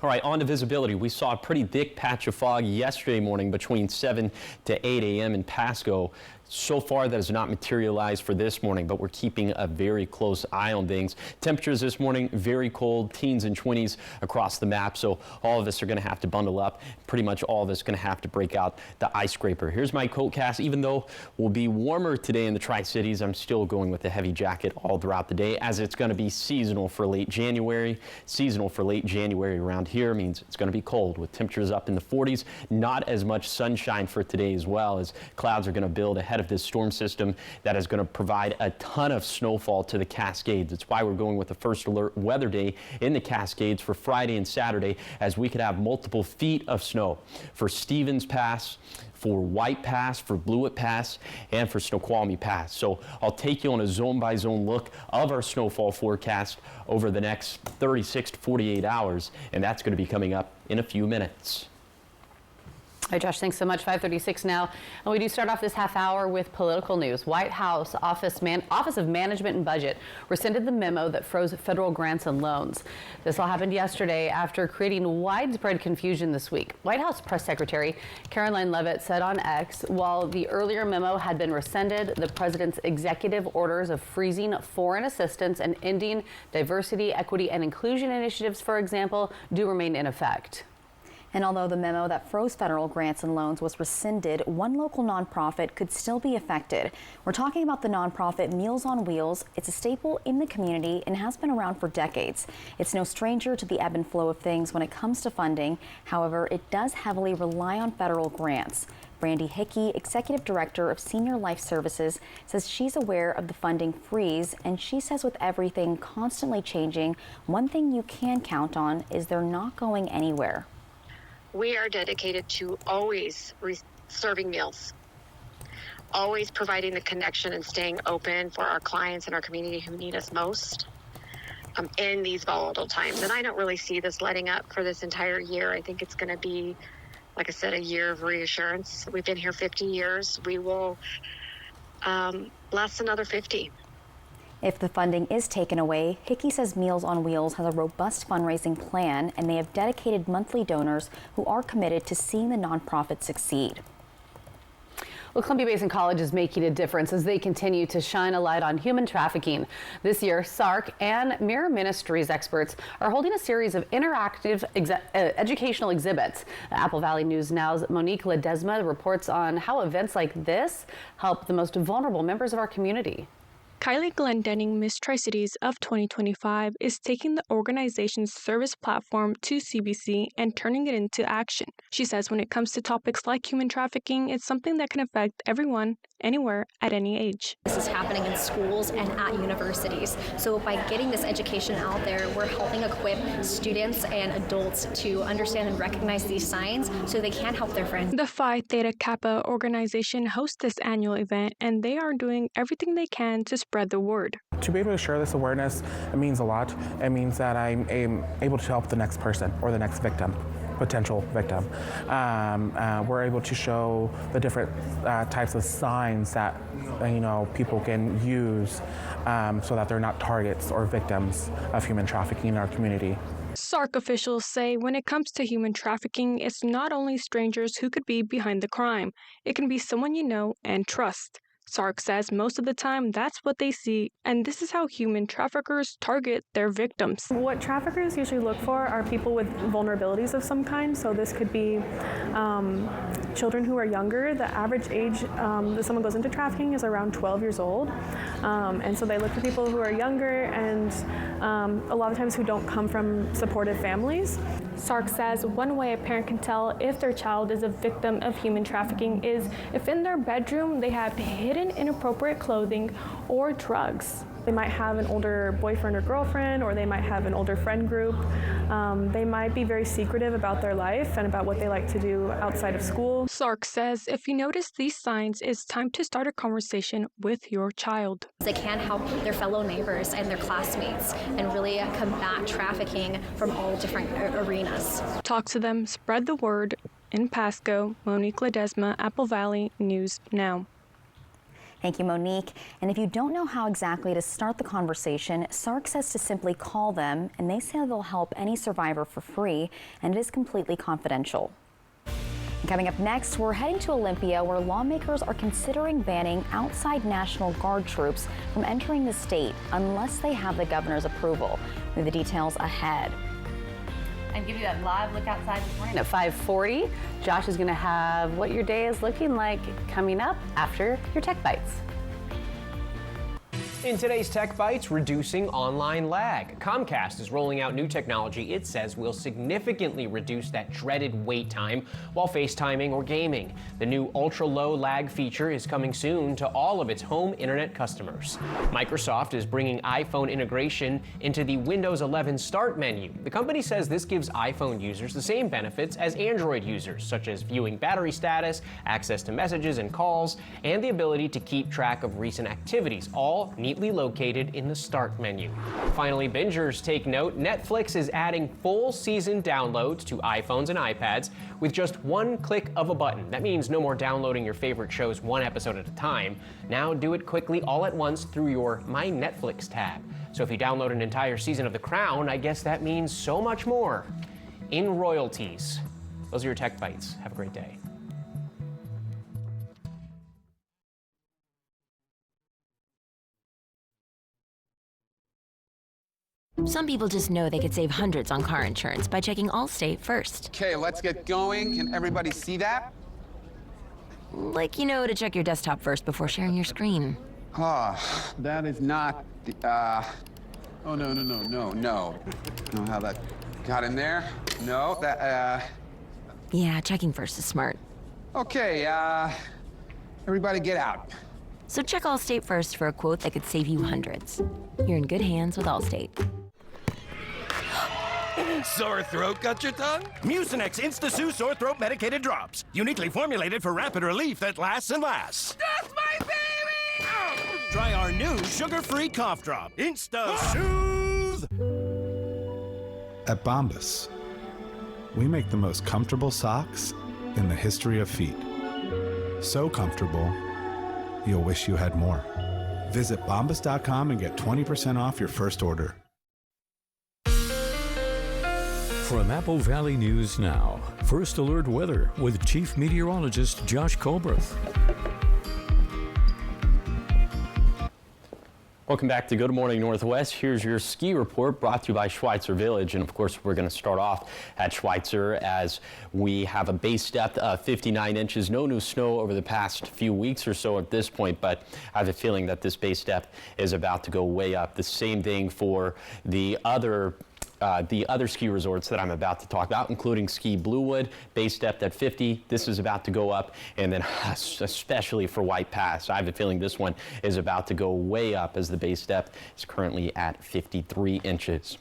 All right, on to visibility. We saw a pretty thick patch of fog yesterday morning between 7 to 8 a.m. in Pasco. So far, that has not materialized for this morning, but we're keeping a very close eye on things. Temperatures this morning, very cold, teens and 20s across the map, so all of us are going to have to bundle up. Pretty much all of us are going to have to break out the ice scraper. Here's my coat cast. Even though we'll be warmer today in the Tri-Cities, I'm still going with a heavy jacket all throughout the day, as it's going to be seasonal for late January. Seasonal for late January around here means it's going to be cold with temperatures up in the 40s. Not as much sunshine for today as well, as clouds are going to build ahead of this storm system that is going to provide a ton of snowfall to the Cascades. That's why we're going with the first alert weather day in the Cascades for Friday and Saturday, as we could have multiple feet of snow for Stevens Pass, for White Pass, for Blewett Pass, and for Snoqualmie Pass. So I'll take you on a zone-by-zone look of our snowfall forecast over the next 36 to 48 hours, and that's going to be coming up in a few minutes. All right, Josh, thanks so much. 5:36 now. And we do start off this half hour with political news. White House Office of Management and Budget rescinded the memo that froze federal grants and loans. This all happened yesterday after creating widespread confusion this week. White House Press Secretary Caroline Leavitt said on X, while the earlier memo had been rescinded, the president's executive orders of freezing foreign assistance and ending diversity, equity, and inclusion initiatives, for example, do remain in effect. And although the memo that froze federal grants and loans was rescinded, one local nonprofit could still be affected. We're talking about the nonprofit Meals on Wheels. It's a staple in the community and has been around for decades. It's no stranger to the ebb and flow of things when it comes to funding. However, it does heavily rely on federal grants. Brandy Hickey, Executive Director of Senior Life Services, says she's aware of the funding freeze, and she says with everything constantly changing, one thing you can count on is they're not going anywhere. We are dedicated to always serving meals, always providing the connection and staying open for our clients and our community who need us most in these volatile times. And I don't really see this letting up for this entire year. I think it's going to be, like I said, a year of reassurance. We've been here 50 years. We will last another 50. If the funding is taken away, Hickey says Meals on Wheels has a robust fundraising plan, and they have dedicated monthly donors who are committed to seeing the nonprofit succeed. Well, Columbia Basin College is making a difference as they continue to shine a light on human trafficking. This year, SARC and Mirror Ministries experts are holding a series of interactive educational exhibits. Apple Valley News Now's Monique Ledesma reports on how events like this help the most vulnerable members of our community. Kylie Glendenning, Miss Tri-Cities of 2025, is taking the organization's service platform to CBC and turning it into action. She says when it comes to topics like human trafficking, it's something that can affect everyone, anywhere, at any age. This is happening in schools and at universities. So by getting this education out there, we're helping equip students and adults to understand and recognize these signs so they can help their friends. The Phi Theta Kappa organization hosts this annual event, and they are doing everything they can to spread the word. To be able to share this awareness, it means a lot. It means that I'm able to help the next person or the next victim, potential victim. We're able to show the different types of signs that people can use so that they're not targets or victims of human trafficking in our community. SARC officials say when it comes to human trafficking, it's not only strangers who could be behind the crime. It can be someone you know and trust. Sark says most of the time that's what they see, and this is how human traffickers target their victims. What traffickers usually look for are people with vulnerabilities of some kind. So this could be children who are younger. The average age that someone goes into trafficking is around 12 years old. And so they look for people who are younger and a lot of times who don't come from supportive families. Sark says one way a parent can tell if their child is a victim of human trafficking is if in their bedroom they have hidden inappropriate clothing or drugs. They might have an older boyfriend or girlfriend, or they might have an older friend group. They might be very secretive about their life and about what they like to do outside of school. Sark says if you notice these signs, it's time to start a conversation with your child. They can help their fellow neighbors and their classmates and really combat trafficking from all different arenas. Talk to them, spread the word. In Pasco, Monique Ledesma, Apple Valley News Now. Thank you, Monique. And if you don't know how exactly to start the conversation, Sark says to simply call them, and they say they'll help any survivor for free, and it is completely confidential. And coming up next, we're heading to Olympia, where lawmakers are considering banning outside National Guard troops from entering the state unless they have the governor's approval. With the details ahead. And give you that live look outside this morning at 5:40. Josh is going to have what your day is looking like coming up after your Tech Bites. In today's Tech Bites, reducing online lag. Comcast is rolling out new technology it says will significantly reduce that dreaded wait time while FaceTiming or gaming. The new ultra-low lag feature is coming soon to all of its home internet customers. Microsoft is bringing iPhone integration into the Windows 11 Start menu. The company says this gives iPhone users the same benefits as Android users, such as viewing battery status, access to messages and calls, and the ability to keep track of recent activities, all neatly located in the Start menu. Finally, bingers take note. Netflix is adding full season downloads to iPhones and iPads with just one click of a button. That means no more downloading your favorite shows one episode at a time. Now do it quickly all at once through your My Netflix tab. So if you download an entire season of The Crown, I guess that means so much more in royalties. Those are your Tech Bites. Have a great day. Some people just know they could save hundreds on car insurance by checking Allstate first. Okay, let's get going. Can everybody see that? Like, you know, to check your desktop first before sharing your screen. Oh, that is not the, oh, no. Know how that got in there? No, that, Yeah, checking first is smart. Okay, everybody get out. So check Allstate first for a quote that could save you hundreds. You're in good hands with Allstate. Sore throat got your tongue? Mucinex Insta-Sue Sore Throat Medicated Drops. Uniquely formulated for rapid relief that lasts and lasts. That's my baby! Try our new sugar-free cough drop. Insta-Soothe! At Bombas, we make the most comfortable socks in the history of feet. So comfortable, you'll wish you had more. Visit bombas.com and get 20% off your first order. From Apple Valley News Now, First Alert Weather with Chief Meteorologist Josh Colbreth. Welcome back to Good Morning Northwest. Here's your ski report brought to you by Schweitzer Village. And of course, we're going to start off at Schweitzer as we have a base depth of 59 inches. No new snow over the past few weeks or so at this point, but I have a feeling that this base depth is about to go way up. The same thing for the other ski resorts that I'm about to talk about, including Ski Bluewood, base depth at 50. This is about to go up, and then especially for White Pass, I have a feeling this one is about to go way up as the base depth is currently at 53 inches.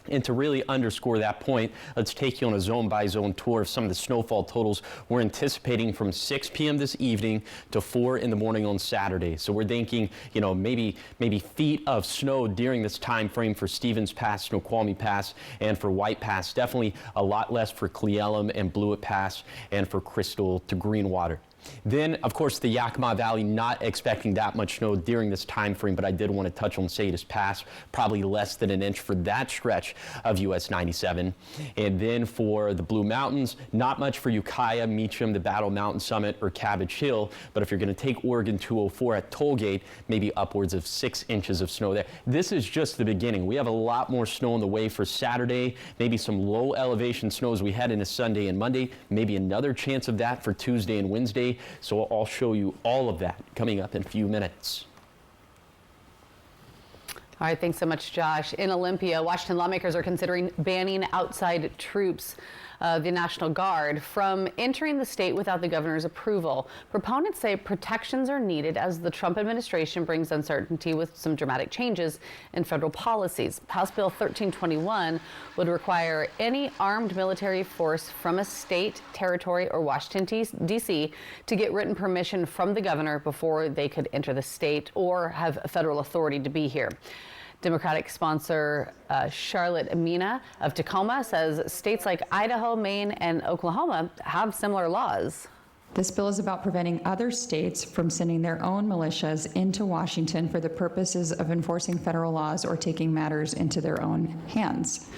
And to really underscore that point, let's take you on a zone-by-zone tour of some of the snowfall totals we're anticipating from 6 p.m. this evening to 4 in the morning on Saturday. So we're thinking, you know, maybe feet of snow during this time frame for Stevens Pass, Snoqualmie Pass, and for White Pass. Definitely a lot less for Cle Elum and Blewett Pass, and for Crystal to Greenwater. Then, of course, the Yakima Valley not expecting that much snow during this time frame, but I did want to touch on Salish Pass, probably less than an inch for that stretch of US 97. And then for the Blue Mountains, not much for Ukiah, Meacham, the Battle Mountain Summit, or Cabbage Hill. But if you're going to take Oregon 204 at Tollgate, maybe upwards of 6 inches of snow there. This is just the beginning. We have a lot more snow on the way for Saturday, maybe some low elevation snow as we head into Sunday and Monday, maybe another chance of that for Tuesday and Wednesday. So I'll show you all of that coming up in a few minutes. All right, thanks so much, Josh. In Olympia, Washington lawmakers are considering banning outside troops, the National Guard, from entering the state without the governor's approval. Proponents say protections are needed as the Trump administration brings uncertainty with some dramatic changes in federal policies. House Bill 1321 would require any armed military force from a state, territory, or Washington, D.C. to get written permission from the governor before they could enter the state or have federal authority to be here. Democratic sponsor Charlotte Amina of Tacoma says states like Idaho, Maine, and Oklahoma have similar laws. This bill is about preventing other states from sending their own militias into Washington for the purposes of enforcing federal laws or taking matters into their own hands.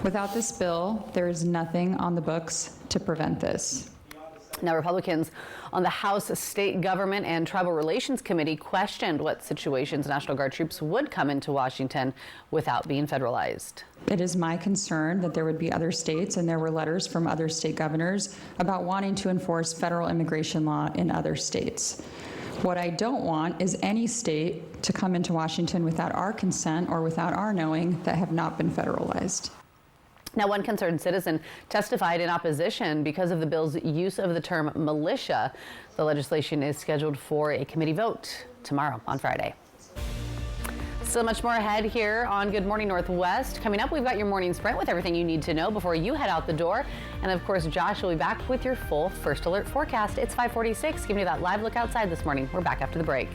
Without this bill, there is nothing on the books to prevent this. Now, Republicans on the House State Government and Tribal Relations Committee questioned what situations National Guard troops would come into Washington without being federalized. It is my concern that there would be other states, and there were letters from other state governors about wanting to enforce federal immigration law in other states. What I don't want is any state to come into Washington without our consent or without our knowing that have not been federalized. Now, one concerned citizen testified in opposition because of the bill's use of the term militia. The legislation is scheduled for a committee vote tomorrow on Friday. So much more ahead here on Good Morning Northwest. Coming up, we've got your morning sprint with everything you need to know before you head out the door. And of course, Josh will be back with your full First Alert forecast. It's 5:46, giving you that live look outside this morning. We're back after the break.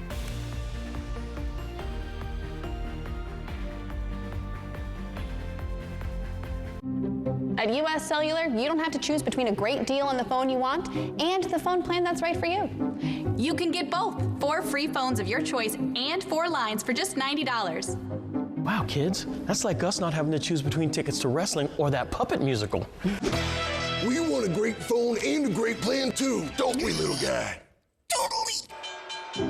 At US Cellular, you don't have to choose between a great deal on the phone you want and the phone plan that's right for you. You can get both. 4 free phones of your choice and 4 lines for just $90. Wow, kids, that's like us not having to choose between tickets to wrestling or that puppet musical. We want a great phone and a great plan too, don't we, little guy?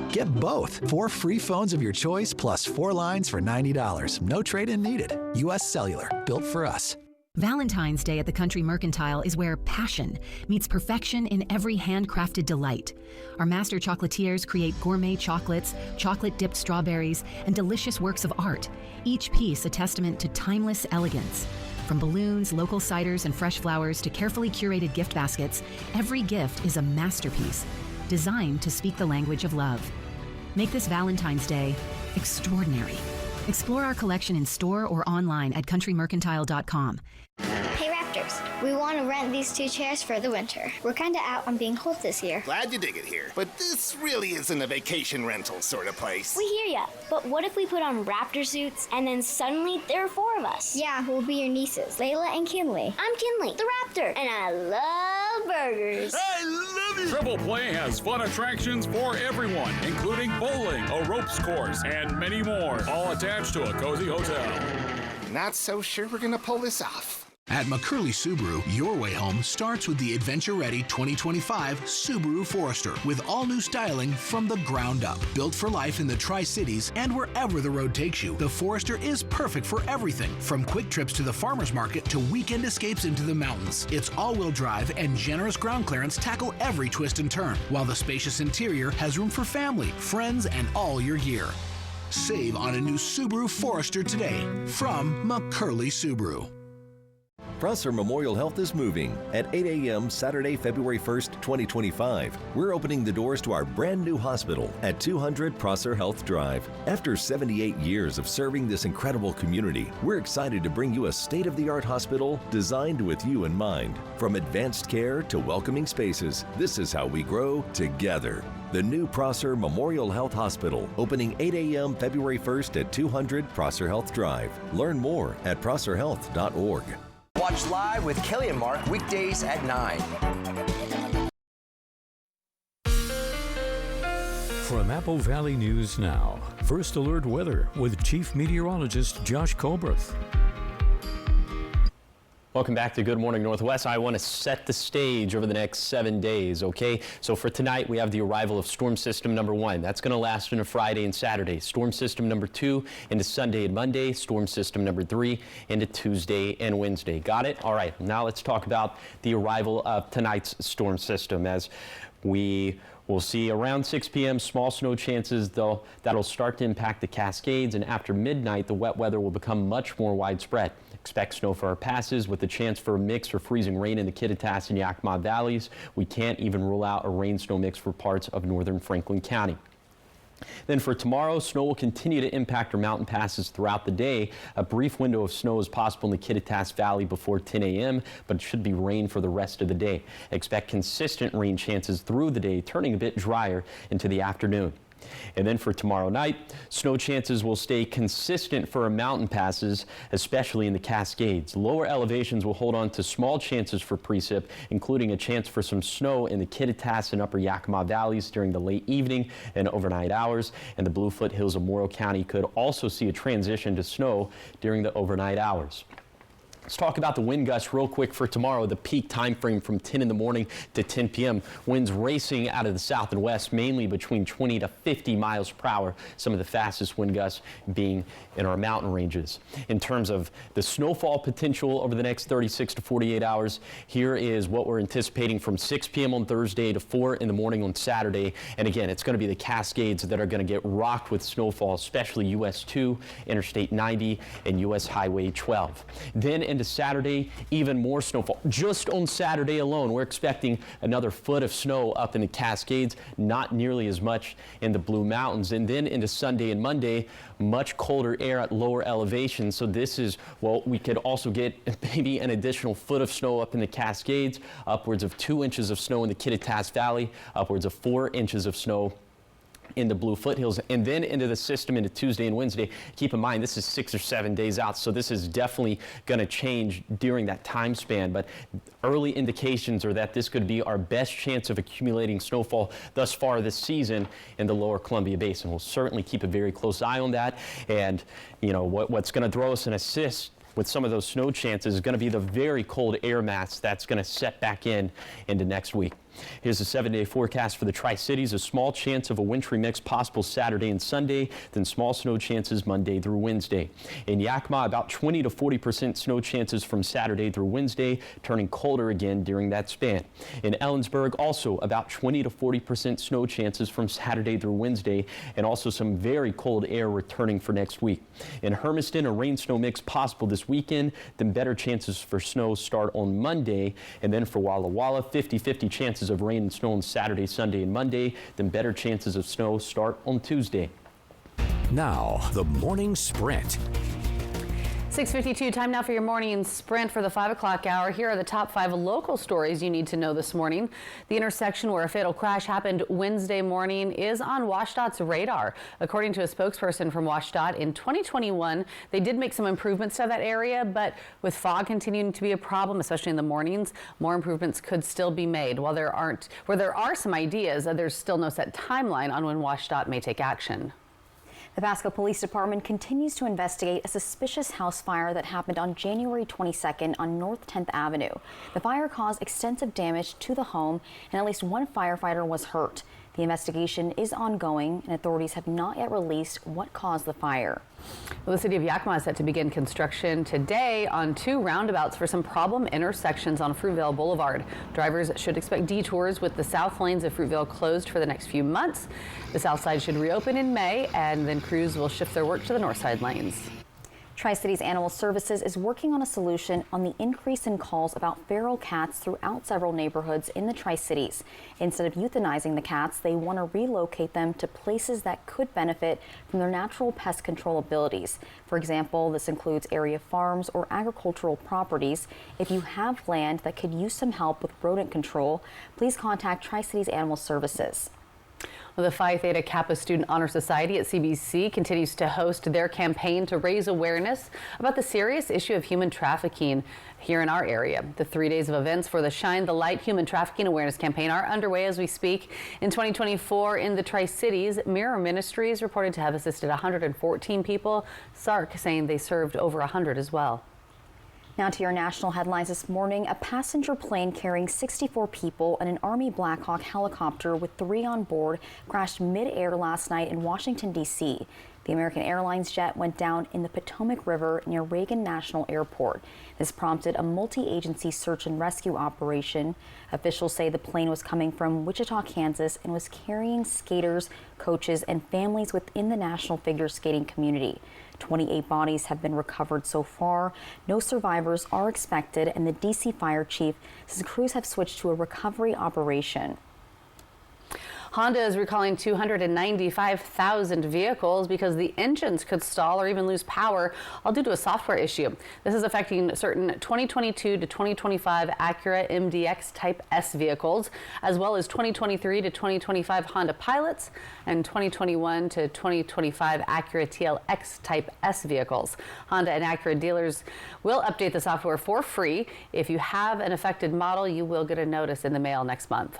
Get both. 4 free phones of your choice plus 4 lines for $90. No trade-in needed. US Cellular, built for us. Valentine's Day at the Country Mercantile is where passion meets perfection in every handcrafted delight. Our master chocolatiers create gourmet chocolates, chocolate-dipped strawberries, and delicious works of art, each piece a testament to timeless elegance. From balloons, local ciders, and fresh flowers to carefully curated gift baskets, every gift is a masterpiece, designed to speak the language of love. Make this Valentine's Day extraordinary. Explore our collection in store or online at countrymercantile.com. Hey Raptors, we want to rent these 2 chairs for the winter. We're kind of out on being cold this year. Glad you dig it here, but this really isn't a vacation rental sort of place. We hear ya, but what if we put on Raptor suits and then suddenly there are 4 of us? Yeah, we'll be your nieces, Layla and Kinley. I'm Kinley, the Raptor, and I love burgers. I love it! Triple Play has fun attractions for everyone, including bowling, a ropes course, and many more, all attached to a cozy hotel. Not so sure we're gonna pull this off. At McCurley Subaru, your way home starts with the adventure-ready 2025 Subaru Forester with all-new styling from the ground up. Built for life in the Tri-Cities and wherever the road takes you, the Forester is perfect for everything, from quick trips to the farmer's market to weekend escapes into the mountains. Its all-wheel drive and generous ground clearance tackle every twist and turn, while the spacious interior has room for family, friends, and all your gear. Save on a new Subaru Forester today from McCurley Subaru. Prosser Memorial Health is moving. At 8 a.m. Saturday, February 1st, 2025, we're opening the doors to our brand new hospital at 200 Prosser Health Drive. After 78 years of serving this incredible community, we're excited to bring you a state-of-the-art hospital designed with you in mind. From advanced care to welcoming spaces, this is how we grow together. The new Prosser Memorial Health Hospital, opening 8 a.m. February 1st at 200 Prosser Health Drive. Learn more at prosserhealth.org. Watch live with Kelly and Mark weekdays at 9. From Apple Valley News Now, First Alert Weather with Chief Meteorologist Josh Colbreth. Welcome back to Good Morning Northwest. I want to set the stage over the next 7 days, okay? So for tonight, we have the arrival of storm system number 1. That's going to last into Friday and Saturday. Storm system number 2 into Sunday and Monday. Storm system number 3 into Tuesday and Wednesday. Got it? All right. Now let's talk about the arrival of tonight's storm system. As we will see around 6 p.m. small snow chances, though, that'll start to impact the Cascades, and after midnight, the wet weather will become much more widespread. Expect snow for our passes with a chance for a mix or freezing rain in the Kittitas and Yakima valleys. We can't even rule out a rain-snow mix for parts of northern Franklin County. Then for tomorrow, snow will continue to impact our mountain passes throughout the day. A brief window of snow is possible in the Kittitas Valley before 10 a.m., but it should be rain for the rest of the day. Expect consistent rain chances through the day, turning a bit drier into the afternoon. And then for tomorrow night, snow chances will stay consistent for our mountain passes, especially in the Cascades. Lower elevations will hold on to small chances for precip, including a chance for some snow in the Kittitas and upper Yakima valleys during the late evening and overnight hours. And the Bluefoot Hills of Morrow County could also see a transition to snow during the overnight hours. Let's talk about the wind gusts real quick for tomorrow. The peak time frame from 10 in the morning to 10 p.m. Winds racing out of the south and west, mainly between 20 to 50 miles per hour. Some of the fastest wind gusts being in our mountain ranges. In terms of the snowfall potential over the next 36 to 48 hours, here is what we're anticipating from 6 p.m. on Thursday to 4 in the morning on Saturday. And again, it's going to be the Cascades that are going to get rocked with snowfall, especially US 2, Interstate 90, and US Highway 12. Then into Saturday, even more snowfall. Just on Saturday alone, we're expecting another foot of snow up in the Cascades, not nearly as much in the Blue Mountains. And then into Sunday and Monday, much colder air at lower elevations. So this is, well, we could also get maybe an additional foot of snow up in the Cascades, upwards of 2 inches of snow in the Kittitas Valley, upwards of 4 inches of snow in the Blue Foothills, and then into the system into Tuesday and Wednesday. Keep in mind, this is 6 or 7 days out, so this is definitely going to change during that time span. But early indications are that this could be our best chance of accumulating snowfall thus far this season in the lower Columbia Basin. We'll certainly keep a very close eye on that, and you know what's going to throw us an assist with some of those snow chances is going to be the very cold air mass that's going to set back into next week. Here's the 7-day forecast for the Tri-Cities. A small chance of a wintry mix possible Saturday and Sunday, then small snow chances Monday through Wednesday. In Yakima, about 20 to 40% snow chances from Saturday through Wednesday, turning colder again during that span. In Ellensburg, also about 20 to 40% snow chances from Saturday through Wednesday, and also some very cold air returning for next week. In Hermiston, a rain-snow mix possible this weekend, then better chances for snow start on Monday, and then for Walla Walla, 50-50 chances of rain and snow on Saturday, Sunday, and Monday, then better chances of snow start on Tuesday. Now, the morning sprint. 6:52, time now for your morning sprint for the 5 o'clock hour. Here are the top 5 local stories you need to know this morning. The intersection where a fatal crash happened Wednesday morning is on WashDOT's radar. According to a spokesperson from WashDOT, in 2021, they did make some improvements to that area, but with fog continuing to be a problem, especially in the mornings, more improvements could still be made. While there are some ideas, there's still no set timeline on when WashDOT may take action. The Pasco Police Department continues to investigate a suspicious house fire that happened on January 22nd on North 10th Avenue. The fire caused extensive damage to the home, and at least one firefighter was hurt. The investigation is ongoing, and authorities have not yet released what caused the fire. Well, the city of Yakima is set to begin construction today on 2 roundabouts for some problem intersections on Fruitvale Boulevard. Drivers should expect detours with the south lanes of Fruitvale closed for the next few months. The south side should reopen in May, and then crews will shift their work to the north side lanes. Tri-Cities Animal Services is working on a solution on the increase in calls about feral cats throughout several neighborhoods in the Tri-Cities. Instead of euthanizing the cats, they want to relocate them to places that could benefit from their natural pest control abilities. For example, this includes area farms or agricultural properties. If you have land that could use some help with rodent control, please contact Tri-Cities Animal Services. The Phi Theta Kappa Student Honor Society at CBC continues to host their campaign to raise awareness about the serious issue of human trafficking here in our area. The 3 days of events for the Shine the Light Human Trafficking Awareness Campaign are underway as we speak. In 2024 in the Tri-Cities, Mirror Ministries reported to have assisted 114 people. SARC saying they served over 100 as well. Now to your national headlines this morning. A passenger plane carrying 64 people and an Army Black Hawk helicopter with 3 on board crashed mid-air last night in Washington, D.C. The American Airlines jet went down in the Potomac River near Reagan National Airport. This prompted a multi-agency search and rescue operation. Officials say the plane was coming from Wichita, Kansas, and was carrying skaters, coaches, and families within the national figure skating community. 28 bodies have been recovered so far. No survivors are expected, and the D.C. fire chief says crews have switched to a recovery operation. Honda is recalling 295,000 vehicles because the engines could stall or even lose power, all due to a software issue. This is affecting certain 2022 to 2025 Acura MDX Type S vehicles, as well as 2023 to 2025 Honda Pilots and 2021 to 2025 Acura TLX Type S vehicles. Honda and Acura dealers will update the software for free. If you have an affected model, you will get a notice in the mail next month.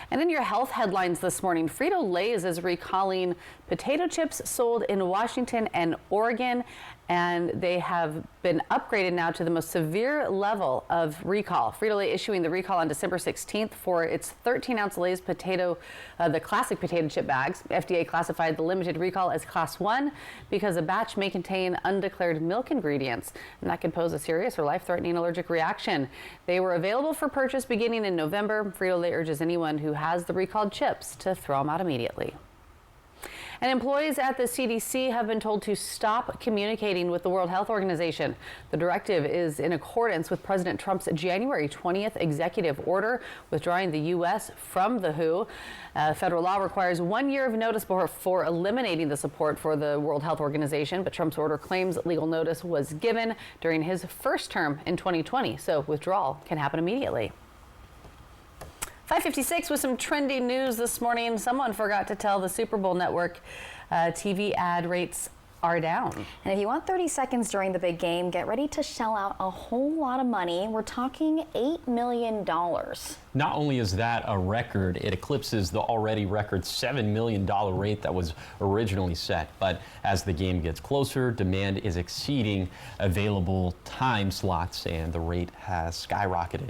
And in your health headlines this morning, Frito-Lay's is recalling potato chips sold in Washington and Oregon, and they have been upgraded now to the most severe level of recall. Frito-Lay issuing the recall on December 16th for its 13-ounce Lay's potato, the classic potato chip bags. FDA classified the limited recall as Class 1 because a batch may contain undeclared milk ingredients, and that could pose a serious or life-threatening allergic reaction. They were available for purchase beginning in November. Frito-Lay urges anyone who has the recalled chips to throw them out immediately. And employees at the CDC have been told to stop communicating with the World Health Organization. The directive is in accordance with President Trump's January 20th executive order withdrawing the U.S. from the WHO. Federal law requires 1 year of notice before eliminating the support for the World Health Organization, but Trump's order claims legal notice was given during his first term in 2020, so withdrawal can happen immediately. 5:56 with some trending news this morning. Someone forgot to tell the Super Bowl network TV ad rates are down. And if you want 30 seconds during the big game, get ready to shell out a whole lot of money. We're talking $8 million. Not only is that a record, it eclipses the already record $7 million rate that was originally set. But as the game gets closer, demand is exceeding available time slots, and the rate has skyrocketed.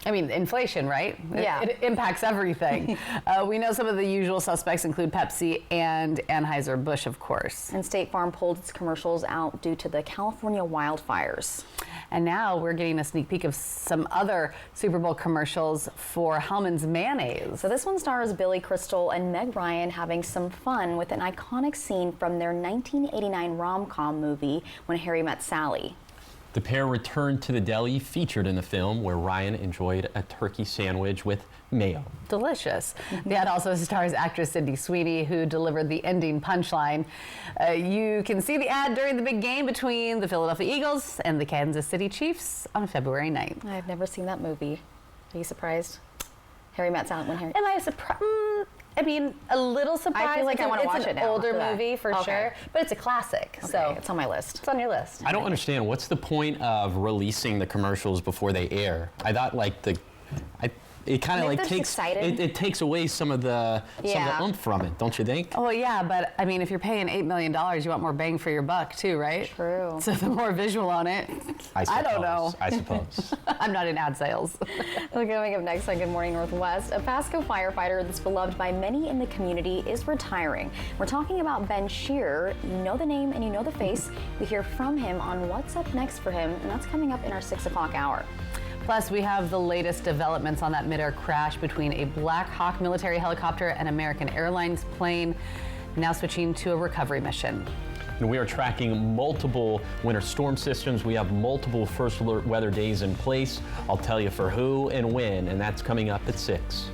I mean, inflation, right? Yeah. It impacts everything. We know some of the usual suspects include Pepsi and Anheuser-Busch, of course. And State Farm pulled its commercials out due to the California wildfires. And now we're getting a sneak peek of some other Super Bowl commercials for Hellmann's mayonnaise. So this one stars Billy Crystal and Meg Ryan having some fun with an iconic scene from their 1989 rom-com movie, When Harry Met Sally. The pair returned to the deli featured in the film, where Ryan enjoyed a turkey sandwich with mayo. Delicious. The ad also stars actress Sydney Sweeney, who delivered the ending punchline. You can see the ad during the big game between the Philadelphia Eagles and the Kansas City Chiefs on February 9th. I've never seen that movie. Are you surprised? Harry Met Sally, When Harry... Am I surprised? I mean, a little surprised. I feel like I want to watch it now. It's an older movie for sure, but it's a classic. Okay, so it's on my list. It's on your list. I don't understand. What's the point of releasing the commercials before they air? I thought like it kind of like it takes away some of the oomph from it, don't you think? Oh yeah, but I mean, if you're paying $8 million, you want more bang for your buck too, right? True. So the more visual on it, I don't know. I suppose. I'm not in ad sales. Well, coming up next on Good Morning Northwest, a Pasco firefighter that's beloved by many in the community is retiring. We're talking about Ben Shearer. You know the name and you know the face. We hear from him on what's up next for him, and that's coming up in our 6 o'clock hour. Plus, we have the latest developments on that mid-air crash between a Black Hawk military helicopter and American Airlines plane, now switching to a recovery mission. And we are tracking multiple winter storm systems. We have multiple first alert weather days in place. I'll tell you for who and when, and that's coming up at 6.